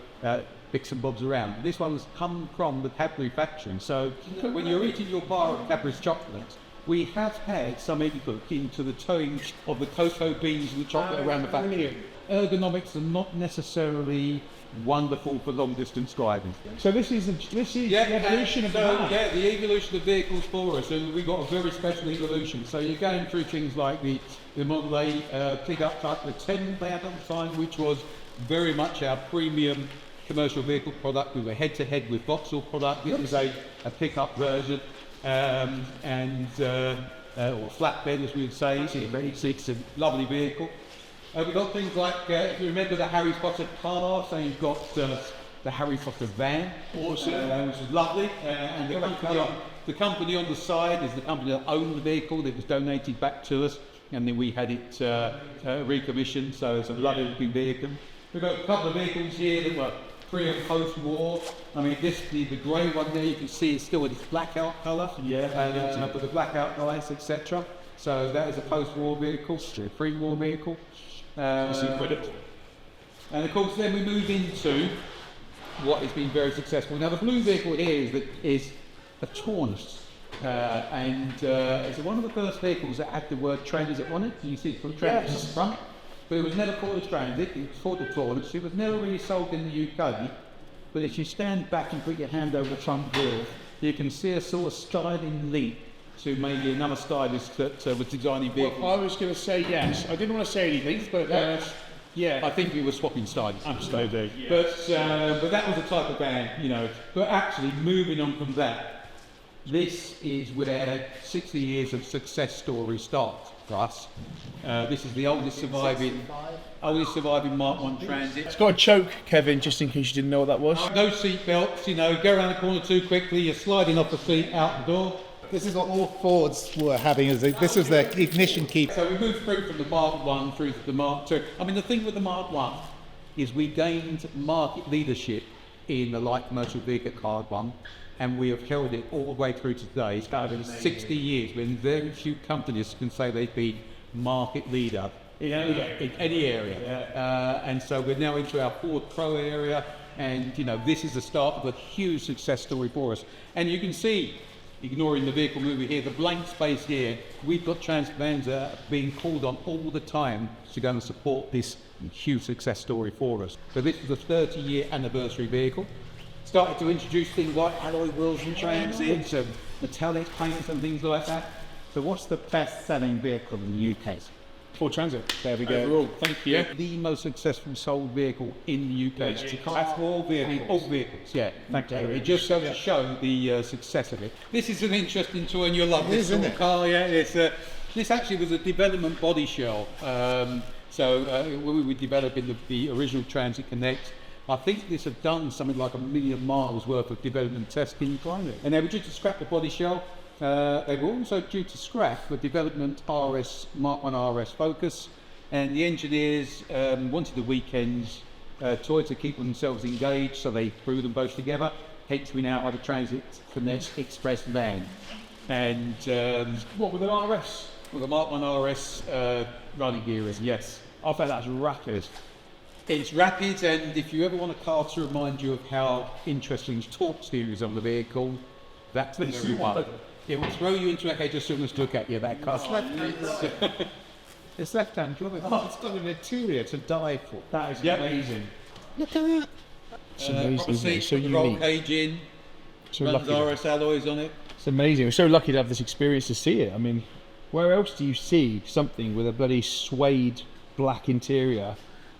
Bits and bobs around. This one's come from the Capri factory. So when you're eating your bar of Capri's chocolate, we have had some input into the towing of the cocoa beans and the chocolate around the factory. Ergonomics are not necessarily wonderful for long distance driving. so this is the evolution of the van. Yeah, the evolution of vehicles for us, and we got a very special evolution. So you're going through things like the Model A pickup type, the 10 they had at the time, which was very much our premium commercial vehicle product. We were head-to-head with Vauxhall product. This is a pickup version, or flatbed, as we would say. It's a lovely vehicle. We've got things like, if you remember the Harry Potter car, so you've got the Harry Potter van, which is lovely. And the company on the side is the company that owned the vehicle that was donated back to us, and then we had it recommissioned, so it's a lovely looking vehicle. We've got a couple of vehicles here that were pre and post war. I mean, the grey one there, you can see it's still in its blackout colour. Yeah. And with the blackout lights, etc. So that is a post-war vehicle, a pre-war vehicle. And of course, then we move into what has been very successful. Now, the blue vehicle here is a Taunus. It's one of the first vehicles that had the word Transit on it. You see it from Transit on the front. But it was never called a Transit, it was called a Taunus. It was never really sold in the UK, but if you stand back and put your hand over the front wheel, you can see a sort of styling leap to maybe another stylist that was designing vehicles. Well, I was going to say yes. I didn't want to say anything, but yeah. I think we were swapping stylists. Absolutely. Yeah. But that was the type of van, you know. But actually, moving on from that, this is where 60 years of success story starts. For us. This is the oldest surviving Mark I Transit. It's got a choke, Kevin, just in case you didn't know what that was. No seat belts, you know, go around the corner too quickly, you're sliding off the seat out the door. This is what all Fords were having. This was their ignition key. So we moved through from the Mark I through to the Mark II. I mean, the thing with the Mark I is we gained market leadership in the light commercial vehicle car one, and we have held it all the way through to today. It's been 60 years when very few companies can say they've been market leader in any area. And so we're now into our Ford Pro area, and this is the start of a huge success story for us. And you can see, ignoring the vehicle movie here, the blank space here, we've got transit vans being called on all the time to go and support this huge success story for us. So this is a 30-year anniversary vehicle. Started to introduce things like alloy wheels and transits and metallic paints and things like that. So what's the best-selling vehicle in the UK? Ford Transit. There we go. Overall, thank you. The most successful sold vehicle in the UK. That's all vehicles. All vehicles, yeah. Thank you. It just goes to show the success of it. This is an interesting toy, and you'll love this sort of car. Yeah, this actually was a development body shell. When we were developing the original Transit Connect, I think this had done something like 1 million miles worth of development testing, and they were due to scrap the body shell. They were also due to scrap the development RS Mark I RS Focus, and the engineers wanted the weekends toy to keep themselves engaged, so they threw them both together. Hence, we now have a Transit Connect Express van. And what with an RS? With a Mark I RS running gear, yes. I bet that's rapid. It's rapid, and if you ever want a car to remind you of how interesting torque steering is on the vehicle, that's the very one. It will throw you into a hedge as soon as look at you, that car. It's left-hand drive. Oh, it's got an interior to die for. That is amazing. Look at that. It's amazing, isn't it? It's so unique. Roll cage in, runs RS alloys on it. It's amazing. We're so lucky to have this experience to see it. I mean, where else do you see something with a bloody suede black interior,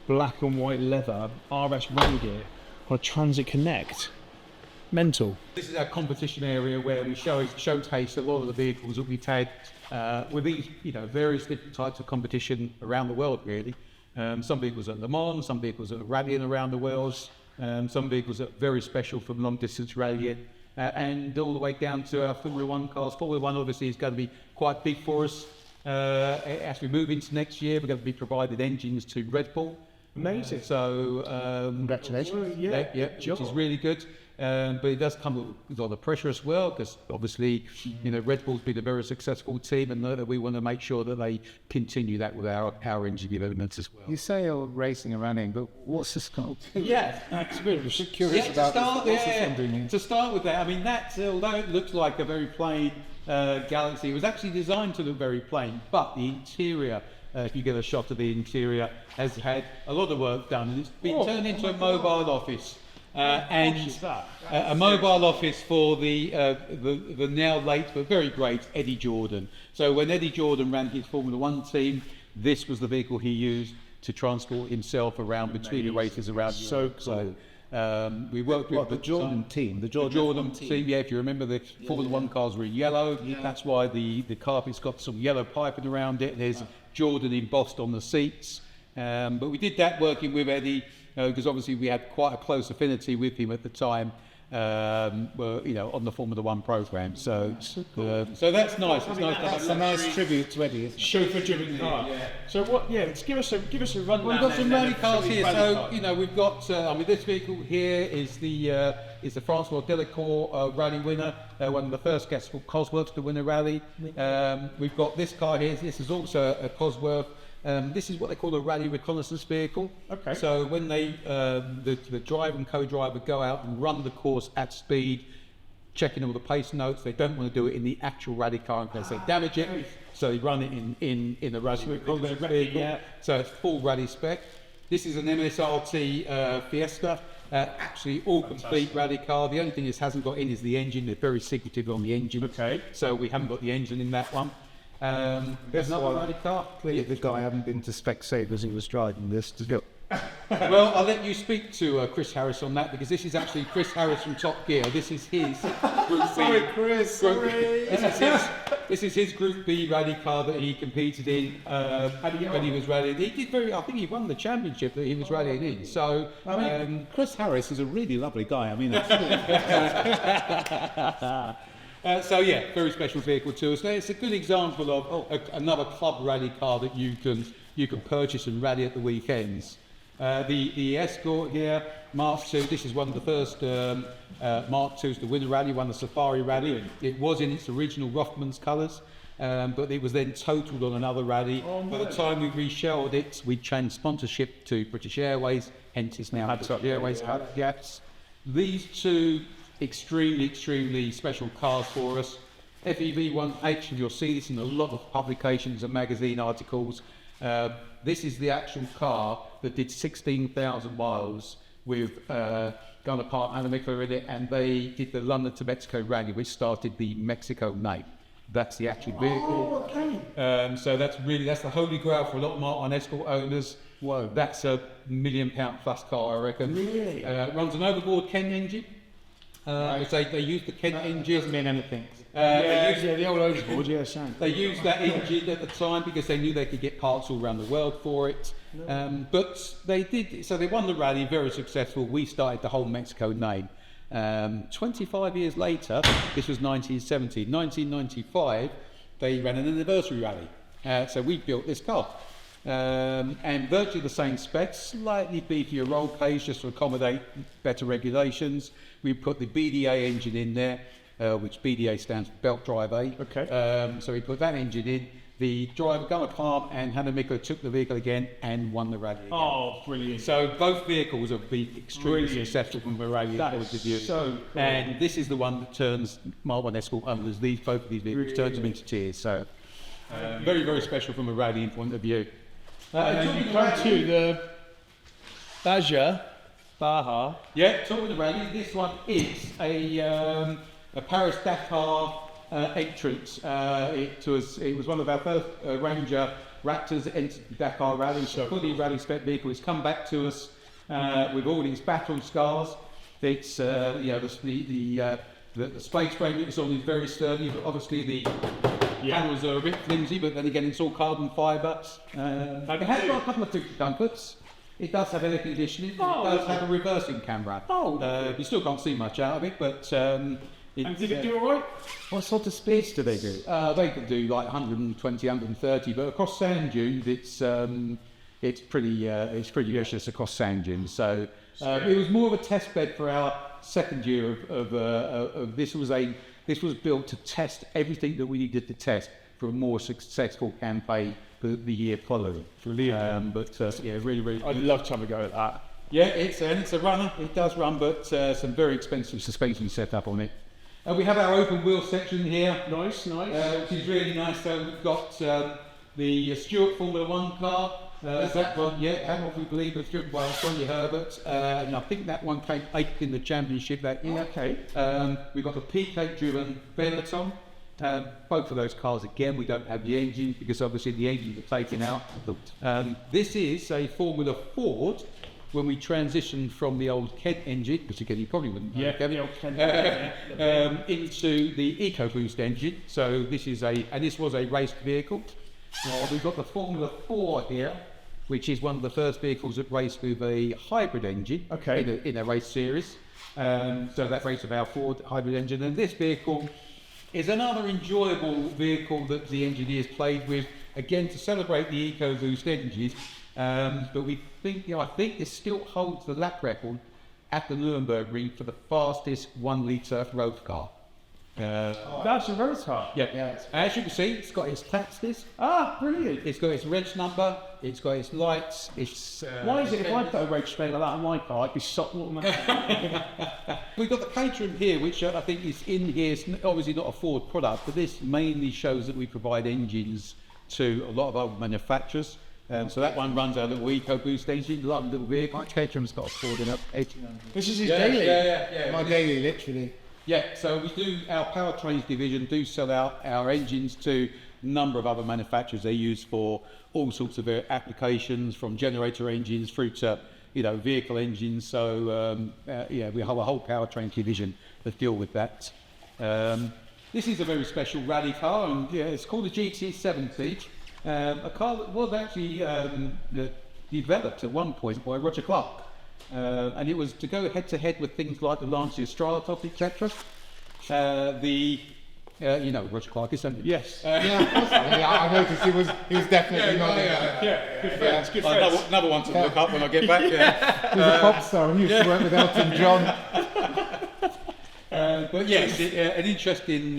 black and white leather, RS rally gear on a Transit Connect. Mental. This is our competition area where we showcase a lot of the vehicles that we've had with these, various different types of competition around the world, really. Some vehicles at Le Mans, some vehicles at rallying around the world, some vehicles that are very special from long distance rallying, and all the way down to our Formula One cars. Formula One obviously is going to be quite big for us. As we move into next year, we're going to be providing engines to Red Bull. Amazing. So, Congratulations. which is really good. But it does come with a lot of pressure as well, because obviously, Red Bull's been a very successful team, and we want to make sure that they continue that with our engine developments as well. You say you're racing and running, but what's the scope? Yeah, Curious about to start with that, I mean, that, although it looks like a very plain Galaxy, it was actually designed to look very plain, but the interior, if you get a shot of the interior, has had a lot of work done, and it's been turned into a mobile office. And a mobile office for the now late but very great Eddie Jordan. So when Eddie Jordan ran his Formula One team, this was the vehicle he used to transport himself around between the races around Europe. So we worked with the Jordan team. The Jordan team, yeah. If you remember, the Formula One cars were in yellow. That's why the carpet's got some yellow piping around it. There's Jordan embossed on the seats. But we did that working with Eddie, because obviously we had quite a close affinity with him at the time, on the Formula One program. So that's nice. It's nice. That's a nice tribute to Eddie, isn't it? Chauffeur-driven car. Yeah. So what? Yeah, let's give us a rundown. We've got some rally cars here. So we've got. This vehicle here is the Francois Delacour rally winner, one of the first Escort Cosworth to win a rally. We've got this car here. This is also a Cosworth. This is what they call a rally reconnaissance vehicle. Okay. So when they, the driver and co-driver go out and run the course at speed, checking all the pace notes, they don't want to do it in the actual rally car in case they damage it. So they run it in a rally reconnaissance vehicle. Yeah. So it's full rally spec. This is an MSRT Fiesta. Actually, all complete rally car. The only thing this hasn't got in is the engine. They're very secretive on the engine. Okay. So we haven't got the engine in that one. There's another rally car. Clearly, the guy hadn't been to Specsavers. He was driving this to go. Well, I'll let you speak to Chris Harris on that, because this is actually Chris Harris from Top Gear. This is his Group B. Sorry, Chris. Sorry. This is his Group B rally car that he competed in when he was rallying. He did very. I think he won the championship that he was rallying in. So Chris Harris is a really lovely guy. I mean. So yeah, very special vehicle to us. It's a good example of another club rally car that you can purchase and rally at the weekends. The Escort here, Mark II. This is one of the first Mark IIs to win a rally, won the Safari Rally. It was in its original Rothmans colours, but it was then totaled on another rally. By the time we reshelled it, we changed sponsorship to British Airways, hence it's now British Airways. Yes. These two extremely special cars for us. FEV1H, and you'll see this in a lot of publications and magazine articles. This is the actual car that did 16,000 miles with Gunnar Park and Mk4 in it, and they did the London to Mexico rally, which started the Mexico name. That's the actual vehicle. So that's the holy grail for a lot of Martin Escort owners. Whoa, that's a £1 million plus car, I reckon. Really? Runs an overboard Kent engine. They use the Kent engine. Doesn't mean anything. The old overboard, same. They used that engine at the time because they knew they could get parts all around the world for it. But they did, so they won the rally, very successful. We started the whole Mexico name. 25 years later, this was 1970, 1995, they ran an anniversary rally. So we built this car. And virtually the same specs, slightly beefier roll cage just to accommodate better regulations. We put the BDA engine in there, which BDA stands for belt drive A. Okay. So we put that engine in. The driver, Gunnar Palm and Hannah Mikko, took the vehicle again and won the rally again. Oh, brilliant. So both vehicles have been extremely successful from a rally point of view. So cool. And this is the one that turns Martin Escort owners, both of these vehicles, turns them into tears. So very, very special from a rallying point of view. And you come to the Baja. Yeah, talking the rally, this one is a Paris-Dakar entrance. It was one of our first Ranger Raptors entered the Dakar Rally, so fully rally spec vehicle. It's come back to us with all these battle scars. It's the space frame is on is very sturdy, but obviously the panels are a bit flimsy. But then again, it's all carbon fibre. It has got a couple of comforts. It does have air conditioning. It does have a reversing camera. You still can't see much out of it, but. And did it do all right? What sort of speeds do they do? They can do like 120, 130, but across sand dunes, it's pretty vicious across sand dunes. So it was more of a test bed for our second year of this. This was built to test everything that we needed to test for a more successful campaign for the year following. Brilliant. Really. I'd love to have a go at that. Yeah, it's a runner. It does run, but some very expensive suspension set up on it. We have our open wheel section here. Nice. Which is really nice. So we've got the Stewart Formula 1 car. That one, we believe was driven by Sonny Herbert. And I think that one came 8th in the championship that year. Okay. We've got a P-Cake-driven Benetton. Both of those cars, again, we don't have the engine because obviously the engines are taken out. This is a Formula Ford. When we transitioned from the old Kent engine, which again you probably wouldn't know, the old Kent into the EcoBoost engine. So this is this was a raced vehicle. We've got the Formula 4 here, which is one of the first vehicles that raced with a hybrid engine in a race series. So that raced with our Ford hybrid engine. And this vehicle is another enjoyable vehicle that the engineers played with, again to celebrate the EcoBoost engine. But we think, I think this still holds the lap record at the Nuremberg Ring for the fastest 1 litre road car. That's a road car? Yeah. As you can see, it's got its tax disc. Brilliant. It's got its reg number, it's got its lights, it's... Why is it if I put a reg spec like that on my car, I'd be shot automatically? We've got the Caterham here, which I think is in here. It's obviously not a Ford product, but this mainly shows that we provide engines to a lot of other manufacturers. So that one runs our little EcoBoost engine, like a little vehicle. Caterham's got a Ford in it, 1800. This is his daily? Yeah. My daily, literally. Yeah, so we do, our powertrains division do sell out our engines to a number of other manufacturers. They use for all sorts of applications, from generator engines through to, vehicle engines. So, we have a whole powertrain division that deal with that. This is a very special rally car, and it's called a GT70. A car that was actually developed at one point by Roger Clark. And it was to go head-to-head with things like the Lancia Stratos, etc. Roger Clark is, don't you? Yes. I noticed he was definitely not there. Good friends, good friends. Another one to look up when I get back. He was a pop star and used to work with Elton John. But yes, an interesting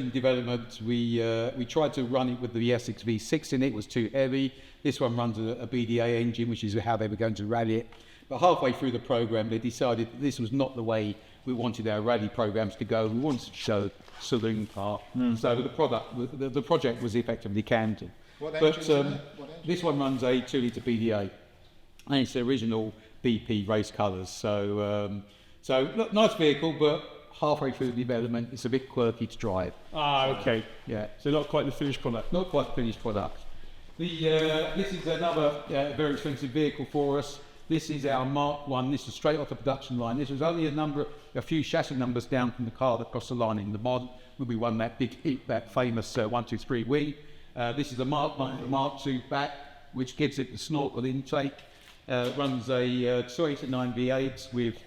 development. We tried to run it with the Essex V6 in it. It was too heavy. This one runs a BDA engine, which is how they were going to rally it. But halfway through the program, they decided that this was not the way we wanted our rally programs to go. We wanted to show saloon car. So the project was effectively cancelled. This one runs a 2-litre BDA, and it's the original BP race colours. So look, nice vehicle, but halfway through the development, it's a bit quirky to drive. Okay. Yeah. So not quite the finished product. Not quite the finished product. This is another very expensive vehicle for us. This is our Mark 1. This is straight off the production line. This was only a few chassis numbers down from the car that crossed the line in the mod when we won that big hit, that famous 123 wing. This is a Mark 1, the Mark 2 back, which gives it the snorkel intake. Runs a 289 V8 with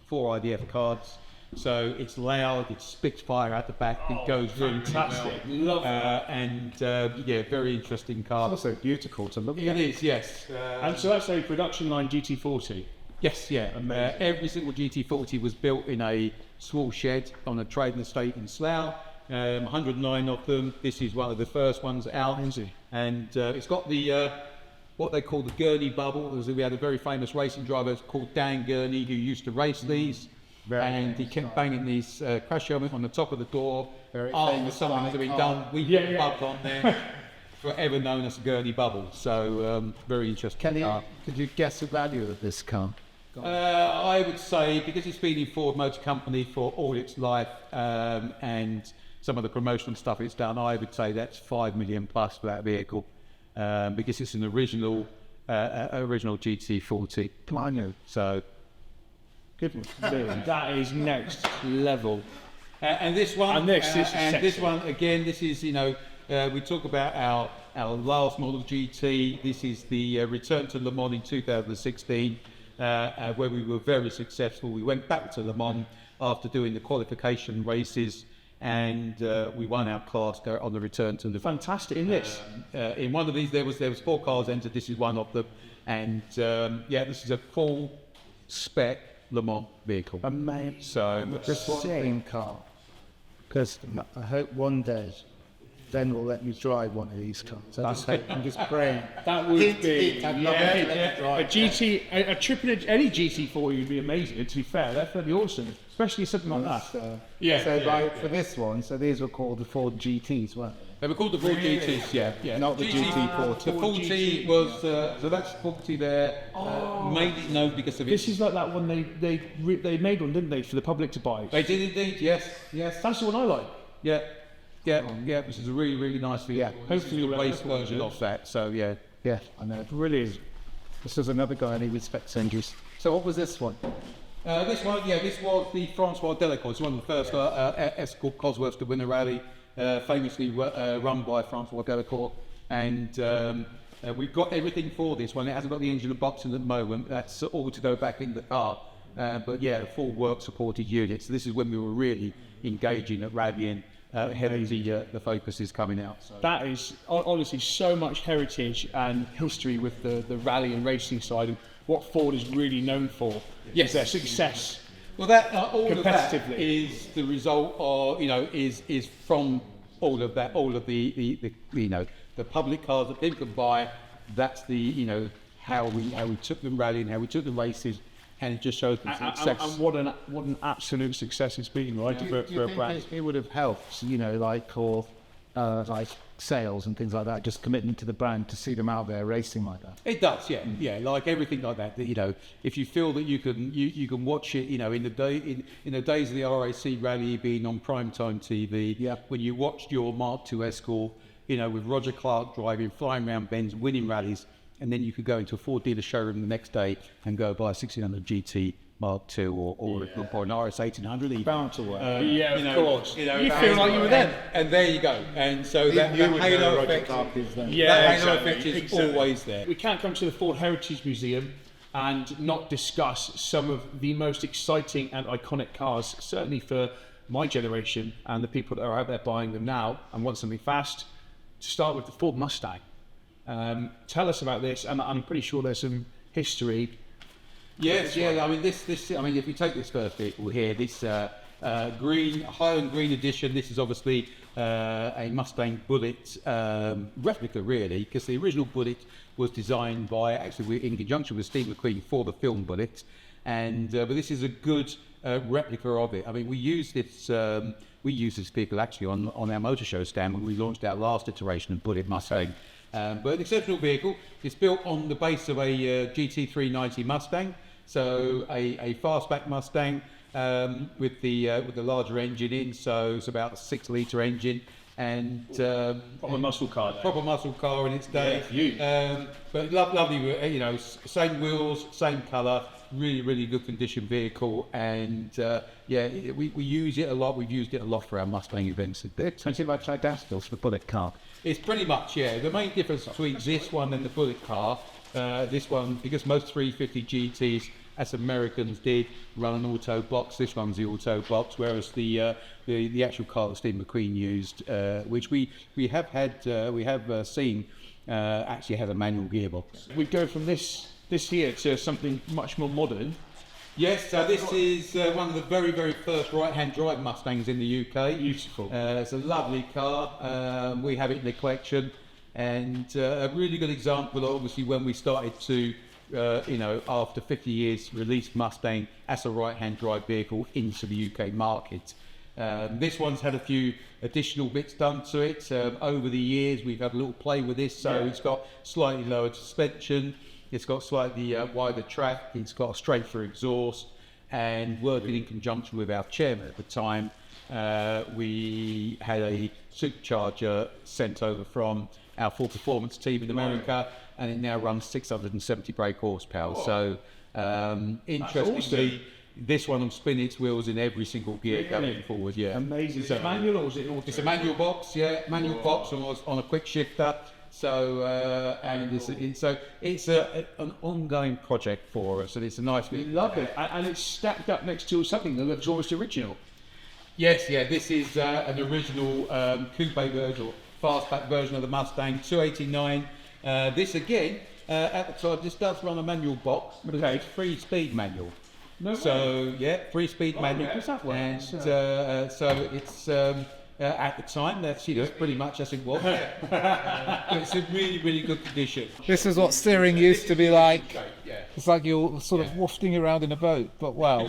4 IDF cards. So it's loud, it spits fire out the back, it goes really fantastic. well. Love and very interesting car. It's also beautiful to look at. It is, yes. And so that's a production line GT40. Yes, yeah. Every single GT40 was built in a small shed on a trading estate in Slough. 109 of them. This is one of the first ones out. And it's got the what they call the gurney bubble. We had a very famous racing driver called Dan Gurney who used to race these. And he kept banging these crash helmets on the top of the door. After something had been done, we put a bubble on there, forever known as the Gurney bubble. So very interesting. Kenny, could you guess the value of this car? I would say, because it's been in Ford Motor Company for all its life, and some of the promotional stuff it's done, I would say that's 5 million plus for that vehicle, because it's an original GT40. So, Goodness me, that is next level. and this one, And this is and this sexy. one again. This is, you know, we talk about our last model GT. This is the return to Le Mans in 2016, where we were very successful. We went back to Le Mans after doing the qualification races, and we won our class on the return to the. Fantastic in this. In one of these, there was 4 cars entered. This is one of them, and yeah, this is a full spec Le Mans vehicle. Amazing. So The same car. Because I hope one day Ben will let me drive one of these cars. I'm just praying. That would be I'd love to let me drive. a GT, a triple any GT40 would be amazing. To be fair, that's pretty awesome, especially something like that. So, Yeah, So yeah, like for this one, so these were called the Ford GTs, weren't they were called the Ford GTs, yeah. Not the GT40. The 40 was, so that's 40 there, mainly known because of This it. is like that one they made one, didn't they, for the public to buy? They did indeed, yes. That's the one I like. Yeah, which is a really, really nice vehicle. Yeah. Hopefully the race version of that, so yeah. Yeah, I know. Brilliant. This was another guy and he respects engines. So what was this one? This one, this was the Francois Delacour. It's one of the first Escort Cosworth to win a rally, famously run by Francois Delacour. And we've got everything for this one. It hasn't got the engine and boxing at the moment. That's all to go back in the car. But yeah, full work supported unit. So this is when we were really engaging at rallying. Hence the Focus is coming out. So. That is honestly so much heritage and history with the rally and racing side, and what Ford is really known for. Yes. Is their success. Well, that all of that Competitively. is the result of, you know, is from all of that, all of the you know, the public cars that people can buy. That's the, you know, how we took them rallying, how we took the races, and it just shows the success. And what an absolute success it's been, right, for a brand. It would have helped, you know, like sales and things like that, just committing to the brand to see them out there racing like that. It does, yeah, like everything like that. That, you know, if you feel that you can watch it, you know, in the days of the RAC rally being on primetime TV, when you watched your Mark II Escort, you know, with Roger Clark driving, flying around bends, winning rallies, and then you could go into a Ford dealer showroom the next day and go buy a 1600 GT Mark II or an RS 1800 even. Bound to work. Yeah, of course. You know, You feel like you were there. and there you go. And so that halo effect, that halo effect is always there. We can't come to the Ford Heritage Museum and not discuss some of the most exciting and iconic cars, certainly for my generation and the people that are out there buying them now and want something fast. To start with, the Ford Mustang. Tell us about this, and I'm pretty sure there's some history. Yes, yeah. I mean, I mean, if you take this first vehicle here, this green Highland Green edition. This is obviously a Mustang Bullet replica, really, because the original Bullet was designed by, actually, in conjunction with Steve McQueen for the film Bullet, and but this is a good replica of it. I mean, we used this vehicle actually on our motor show stand when we launched our last iteration of Bullet Mustang. But an exceptional vehicle. It's built on the base of a GT390 Mustang, so a fastback Mustang with the larger engine in. So it's about a 6-litre engine, and Proper muscle car. proper muscle car in its day. But lovely, you know, same wheels, same colour, really good condition vehicle, and we use it a lot. We've used it a lot for our Mustang events. They're expensive like Dastils for the Bullet car. It's pretty much, the main difference between this one and the Bullet car, this one, because most 350 GTs, as Americans did, run an auto box. This one's the auto box, whereas the actual car that Steve McQueen used, which we have seen, actually has a manual gearbox. We go from this here to something much more modern. Yes, so this is one of the very first right-hand drive Mustangs in the UK. Beautiful. It's a lovely car. We have it in the collection, and a really good example, obviously, when we started to, you know, after 50 years, release Mustang as a right-hand drive vehicle into the UK market. This one's had a few additional bits done to it. Over the years, we've had a little play with this, so it's got slightly lowered suspension. It's got slightly wider track. It's got a straight-through exhaust. and working in conjunction with our chairman at the time, we had a supercharger sent over from our Ford Performance team in America, and it now runs 670 brake horsepower. So, interestingly, this one will spin its wheels in every single gear going forward. Yeah, amazing. Is it manual or is it auto? It's a manual box. Yeah, manual box on a quick shifter. So, and it's an ongoing project for us, and it's a nice. We love it, and it's stacked up next to something that looks almost original. Yes, yeah, this is an original coupe version, or fastback version of the Mustang 289. This again, at the time, this does run a manual box, but it's 3-speed manual. No so, yeah, 3-speed manual. Does that work? And so it's, at the time, that's pretty much as it was. It's in really, really good condition. This is what steering used to be like. It's like you're sort of wafting around in a boat, but wow.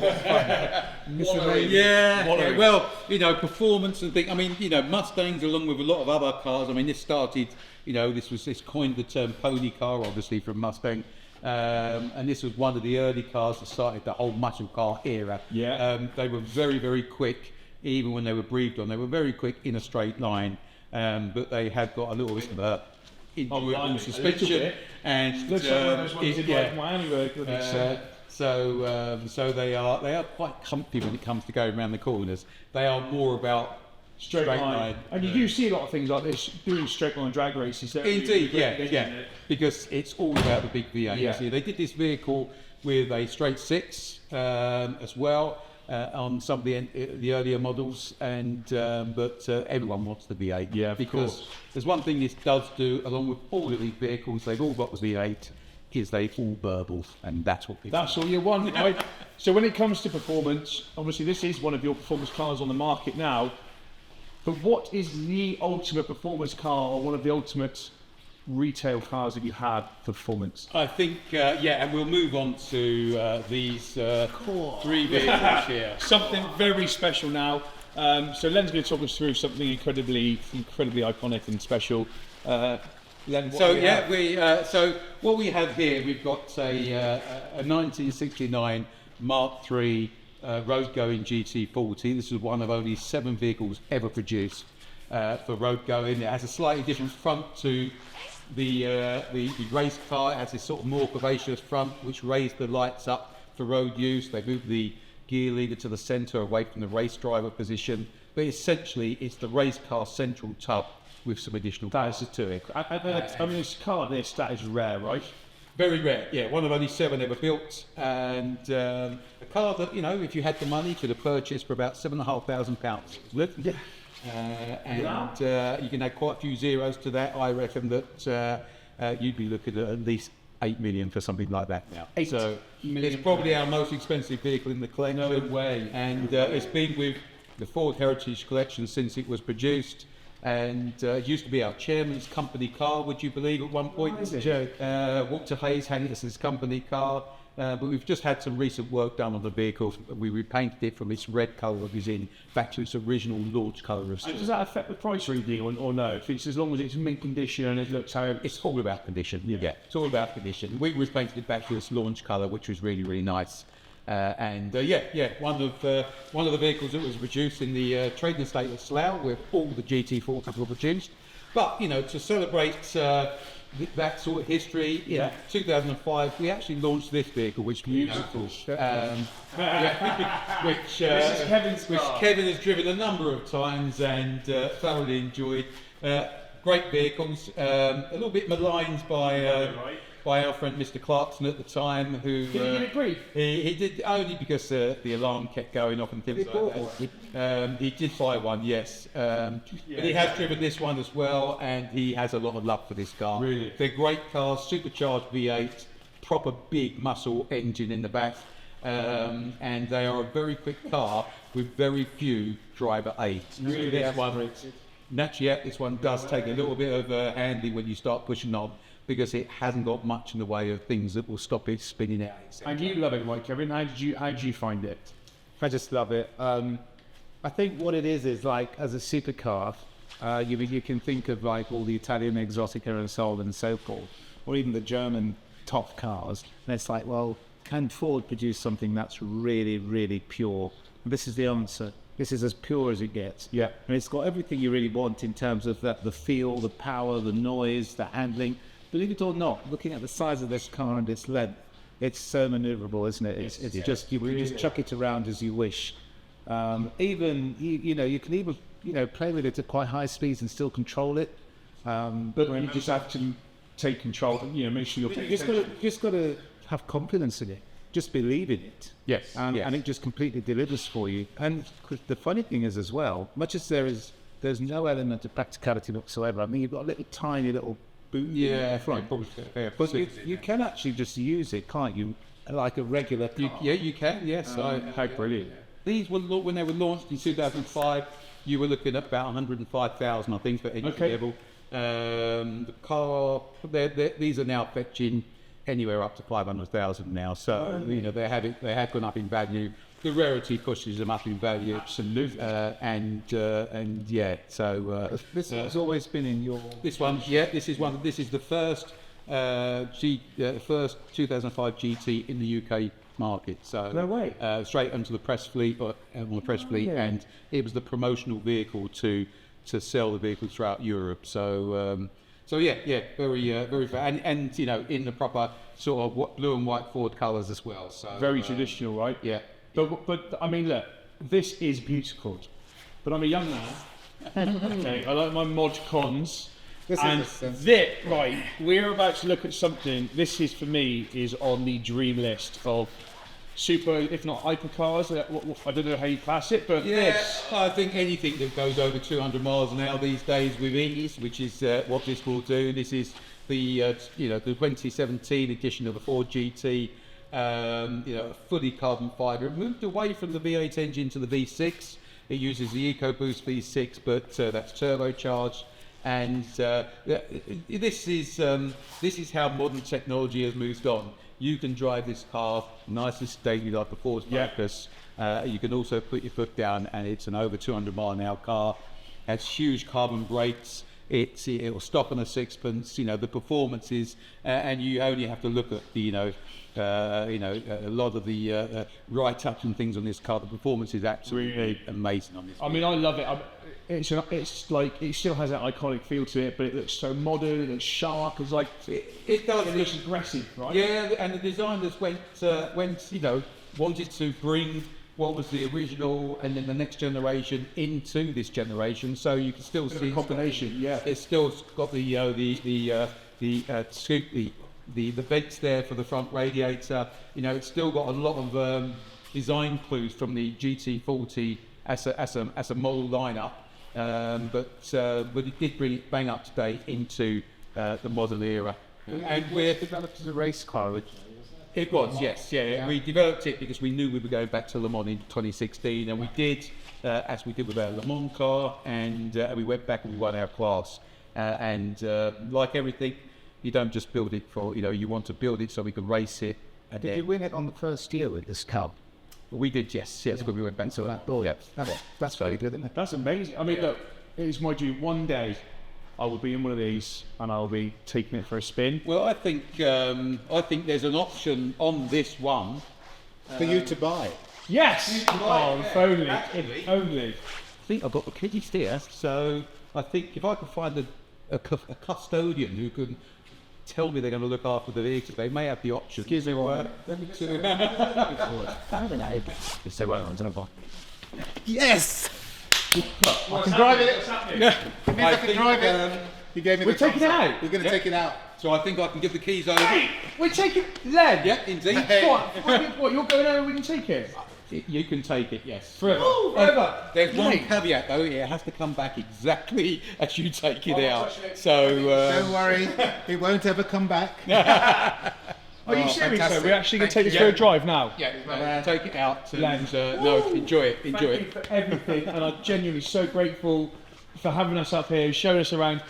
Yeah, well, performance and things. I mean, Mustangs, along with a lot of other cars. I mean, this started, this coined the term pony car, obviously, from Mustang. And this was one of the early cars that started the whole muscle car era. Yeah. They were very, very quick, even when they were breathed on. They were very quick in a straight line, but they had got a little bit of a suspension, and so they are quite comfy when it comes to going around the corners. They are more about straight line. And you do see a lot of things like this doing straight line drag races. Indeed, yeah, because it's all about the big V8. Yeah. See, they did this vehicle with a straight six as well on some of the earlier models, and but everyone wants the V8. Yeah, because there's one thing this does do, along with all of these vehicles, they've all got the V8. Is they all burble, and that's what people. That's all you want, right? So when it comes to performance, obviously this is one of your performance cars on the market now. But what is the ultimate performance car, or one of the ultimate retail cars that you have for performance? I think, and we'll move on to these 3 vehicles here. Something very special now. So Len's going to talk us through something incredibly iconic and special. Len, so what we have here, we've got a 1969 Mark III road-going GT40. This is one of only 7 vehicles ever produced for road-going. It has a slightly different front to the race car. It has this sort of more curvaceous front, which raised the lights up for road use. They moved the gear leader to the centre, away from the race driver position. But essentially, it's the race car central tub with some additional powers to it. I mean, this car, that is rare, right? Very rare, yeah. One of only 7 ever built, and a car that, if you had the money, could have purchased for about £7,500. Yeah. You can add quite a few zeros to that. I reckon that you'd be looking at least 8 million for something like that now. So it's probably our most expensive vehicle in the collection. No way. And it's been with the Ford Heritage Collection since it was produced. And it used to be our chairman's company car, would you believe, at one point? Walter Hayes had it as his company car, but we've just had some recent work done on the vehicle. We repainted it from its red colour it was in back to its original launch colour of steel. Does that affect the price reading or no? If it's as long as it's mint condition and it looks how it's all about condition. Yeah, it's all about condition. We repainted it back to its launch colour, which was really, really nice. One of the vehicles that was produced in the trading estate of Slough, where all the GT40s were produced. But to celebrate that sort of history, in 2005 we actually launched this vehicle, which is beautiful. Which Kevin has driven a number of times and thoroughly enjoyed. Great vehicles, a little bit maligned by our friend Mr. Clarkson at the time, who he did only because the alarm kept going off and things like that. He did buy one, yes, but he has driven this one as well, and he has a lot of love for this car. Really, they're great cars, supercharged V8, proper big muscle engine in the back, and they are a very quick car with very few driver aids. Really, this one does take a little bit of handling when you start pushing on, because it hasn't got much in the way of things that will stop it spinning out. And you love it, right, Kevin? How did you find it? I just love it. I think what it is like, as a supercar, you can think of like all the Italian Exotica and so on and so forth, or even the German top cars, and it's like, well, can Ford produce something that's really, really pure? And this is the answer. This is as pure as it gets. Yeah. And it's got everything you really want in terms of the feel, the power, the noise, the handling. Believe it or not, looking at the size of this car and its length, it's so maneuverable, isn't it? It's just, you can just chuck it around as you wish. Even, you can even, play with it at quite high speeds and still control it. But you just have to take control, make sure you're paying attention. You just got to have confidence in it. Just believe in it. Yes. And it just completely delivers for you. And the funny thing is as well, much as there's no element of practicality whatsoever. I mean, you've got a little tiny little boot in the front. But you can actually just use it, can't you? Like a regular car. You can, yes. How brilliant. These were, when they were launched in 2005, you were looking at about 105,000, I think, for entry level. The car, these are now fetching anywhere up to 500,000 now. So they have gone up in value. The rarity pushes them up in value. Absolutely. This has always been in your. This one, this is one. This is the first first 2005 GT in the UK market. So no way. Straight onto the press fleet, and it was the promotional vehicle to sell the vehicle throughout Europe. So very fair, and in the proper sort of blue and white Ford colours as well. So very traditional, right? Yeah. But I mean, look, this is beautiful. But I'm a young man. Okay, I like my mod cons. Right, we're about to look at something. This is, for me, is on the dream list of super, if not hypercars. I don't know how you class it, but this. I think anything that goes over 200 miles an hour these days with ease, which is what this will do. This is the the 2017 edition of the Ford GT. Fully carbon fibre. It moved away from the V8 engine to the V6. It uses the EcoBoost V6, but that's turbocharged. And this is how modern technology has moved on. You can drive this car nice and steady like a Ford Focus. You can also put your foot down, and it's an over 200 mile an hour car. It has huge carbon brakes. It will stop on a sixpence. The performances, and you only have to look at the a lot of the write-ups and things on this car. The performance is absolutely amazing on this. I mean, I love it. It's like it still has that iconic feel to it, but it looks so modern. It looks sharp. It's like it does. It looks aggressive, right? Yeah, and the designers wanted to bring what was the original and then the next generation into this generation, so you can still see a combination. Yeah, it's still got the vents there for the front radiator. It's still got a lot of design clues from the GT40 as a model lineup, but it did bring it bang up to date into the modern era. And we're developed as a race car. It was, yes, yeah. We developed it because we knew we were going back to Le Mans in 2016, and we did, as we did with our Le Mans car, and we went back and we won our class. Like everything, you don't just build it for, you want to build it so we can race it. And did you win it on the first year with this car? We did, yes, when we went back to that. Oh, yeah. That's very good, isn't it? That's amazing. I mean, look, it is my dream. One day, I will be in one of these and I'll be taking it for a spin. Well, I think there's an option on this one for you to buy. Yes. If only. If only. I think I've got the kiddies here, so I think if I could find a custodian who can tell me they're going to look after the vehicle, they may have the option. Excuse me, what? Yes. I can drive it. I can drive it. He gave me We're taking it out. We're going to take it out. So I think I can give the keys over. Hey, we're taking Len. Yeah, indeed. Hey. What? You're going over and we can take it? You can take it, yes. Forever. Forever. There's one caveat though. It has to come back exactly as you take it out. So don't worry, it won't ever come back. Are you serious? So we're actually going to take this for a drive now. Yeah, take it out and enjoy it. Thank you for everything, and I'm genuinely so grateful for having us up here, showing us around.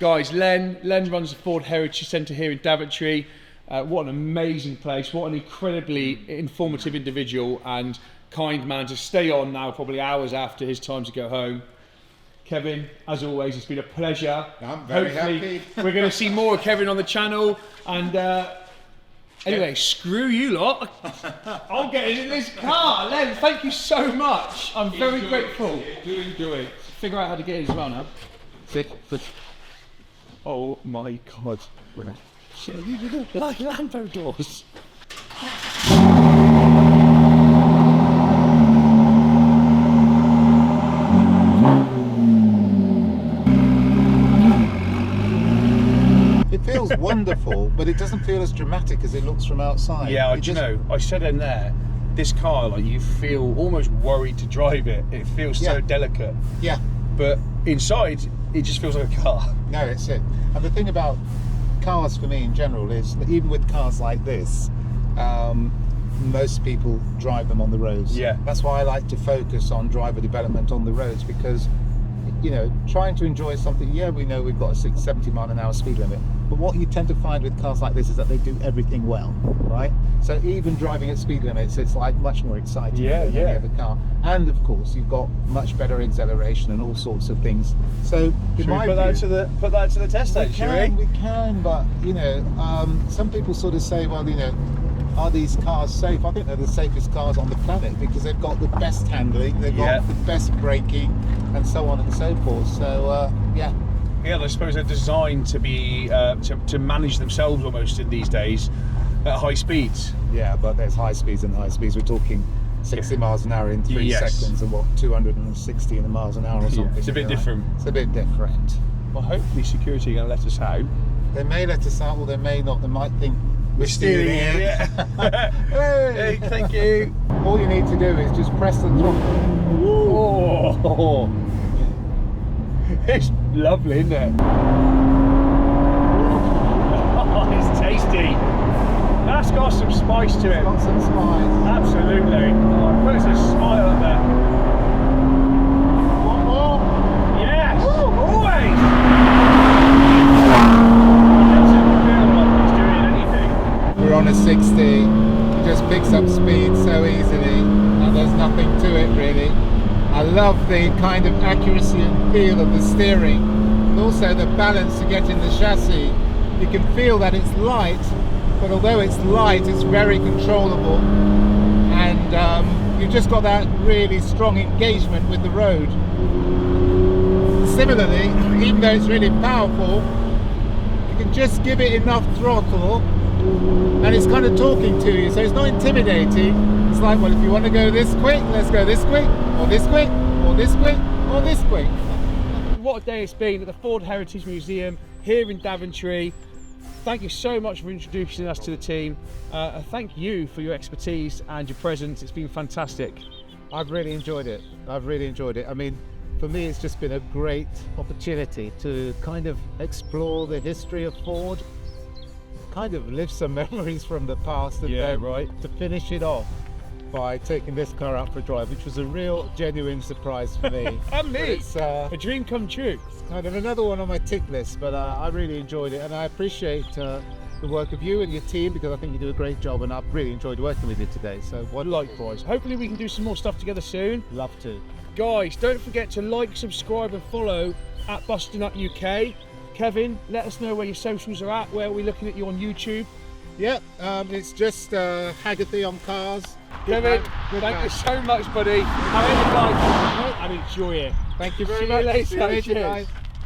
Guys, Len runs the Ford Heritage Centre here in Daventry. What an amazing place, what an incredibly informative individual and kind man to stay on now, probably hours after his time to go home. Kevin, as always, it's been a pleasure. I'm very happy. We're going to see more of Kevin on the channel, and Anyway, screw you lot. I'll get in this car. Len, thank you so much. I'm very grateful. Do it. Figure out how to get in as well now. Sit. Oh my God. Shit, you did it like Lambo doors. It feels wonderful, but it doesn't feel as dramatic as it looks from outside. Yeah, do you know, I said in there, this car, like, you feel almost worried to drive it. It feels so delicate. Yeah. But inside, it just feels like a car. No, it's it. And the thing about cars for me in general is that even with cars like this, most people drive them on the roads. Yeah. That's why I like to focus on driver development on the roads, because, you know, trying to enjoy something, yeah, we know we've got a 70 mile an hour speed limit, but what you tend to find with cars like this is that they do everything well, right? So even driving at speed limits, it's like much more exciting than any other car. And of course, you've got much better acceleration and all sorts of things. So in my view, put that to the test then, shall we? We can, but you know, some people sort of say, well, you know, are these cars safe? I think they're the safest cars on the planet because they've got the best handling, they've got the best braking, and so on and so forth. So yeah. Yeah, I suppose they're designed to be to manage themselves almost in these days at high speeds. Yeah, but there's high speeds and high speeds. We're talking 60 miles an hour in 3 seconds and what, 260 miles an hour or something. It's a bit different. It's a bit different. Well, hopefully security are going to let us out. They may let us out, or they may not. They might think we're stealing it. Yeah. Hey, thank you. All you need to do is just press the throttle. Oh. It's lovely, isn't it? Oh, it's tasty. That's got some spice to it. It's got some spice. Absolutely. Oh, it puts a smile on there. One more. Yes. Always. It doesn't feel like it's doing anything. We're on a 60. It just picks up speed so easily, and there's nothing to it really. I love the kind of accuracy and feel of the steering, and also the balance to get in the chassis. You can feel that it's light, but although it's light, it's very controllable, and you've just got that really strong engagement with the road. Similarly, even though it's really powerful, you can just give it enough throttle and it's kind of talking to you, so it's not intimidating. It's like, well, if you want to go this quick, let's go this quick, or this quick, or this quick, or this quick. What a day it's been at the Ford Heritage Museum here in Daventry. Thank you so much for introducing us to the team. Thank you for your expertise and your presence. It's been fantastic. I've really enjoyed it. I've really enjoyed it. I mean, for me, it's just been a great opportunity to kind of explore the history of Ford, kind of live some memories from the past, and to finish it off by taking this car out for a drive, which was a real genuine surprise for me. And me, it's a dream come true. Kind of another one on my tick list, but I really enjoyed it, and I appreciate the work of you and your team, because I think you do a great job, and I've really enjoyed working with you today. So likewise. Hopefully we can do some more stuff together soon. Love to. Guys, don't forget to like, subscribe and follow at Busting Up UK. Kevin, let us know where your socials are at. Where are we looking at you on YouTube? Yeah, it's just Haggerty on cars. Kevin, thank you so much, buddy. Have a good night and enjoy it. Thank you very See much. you later. See you later, Cheers. guys.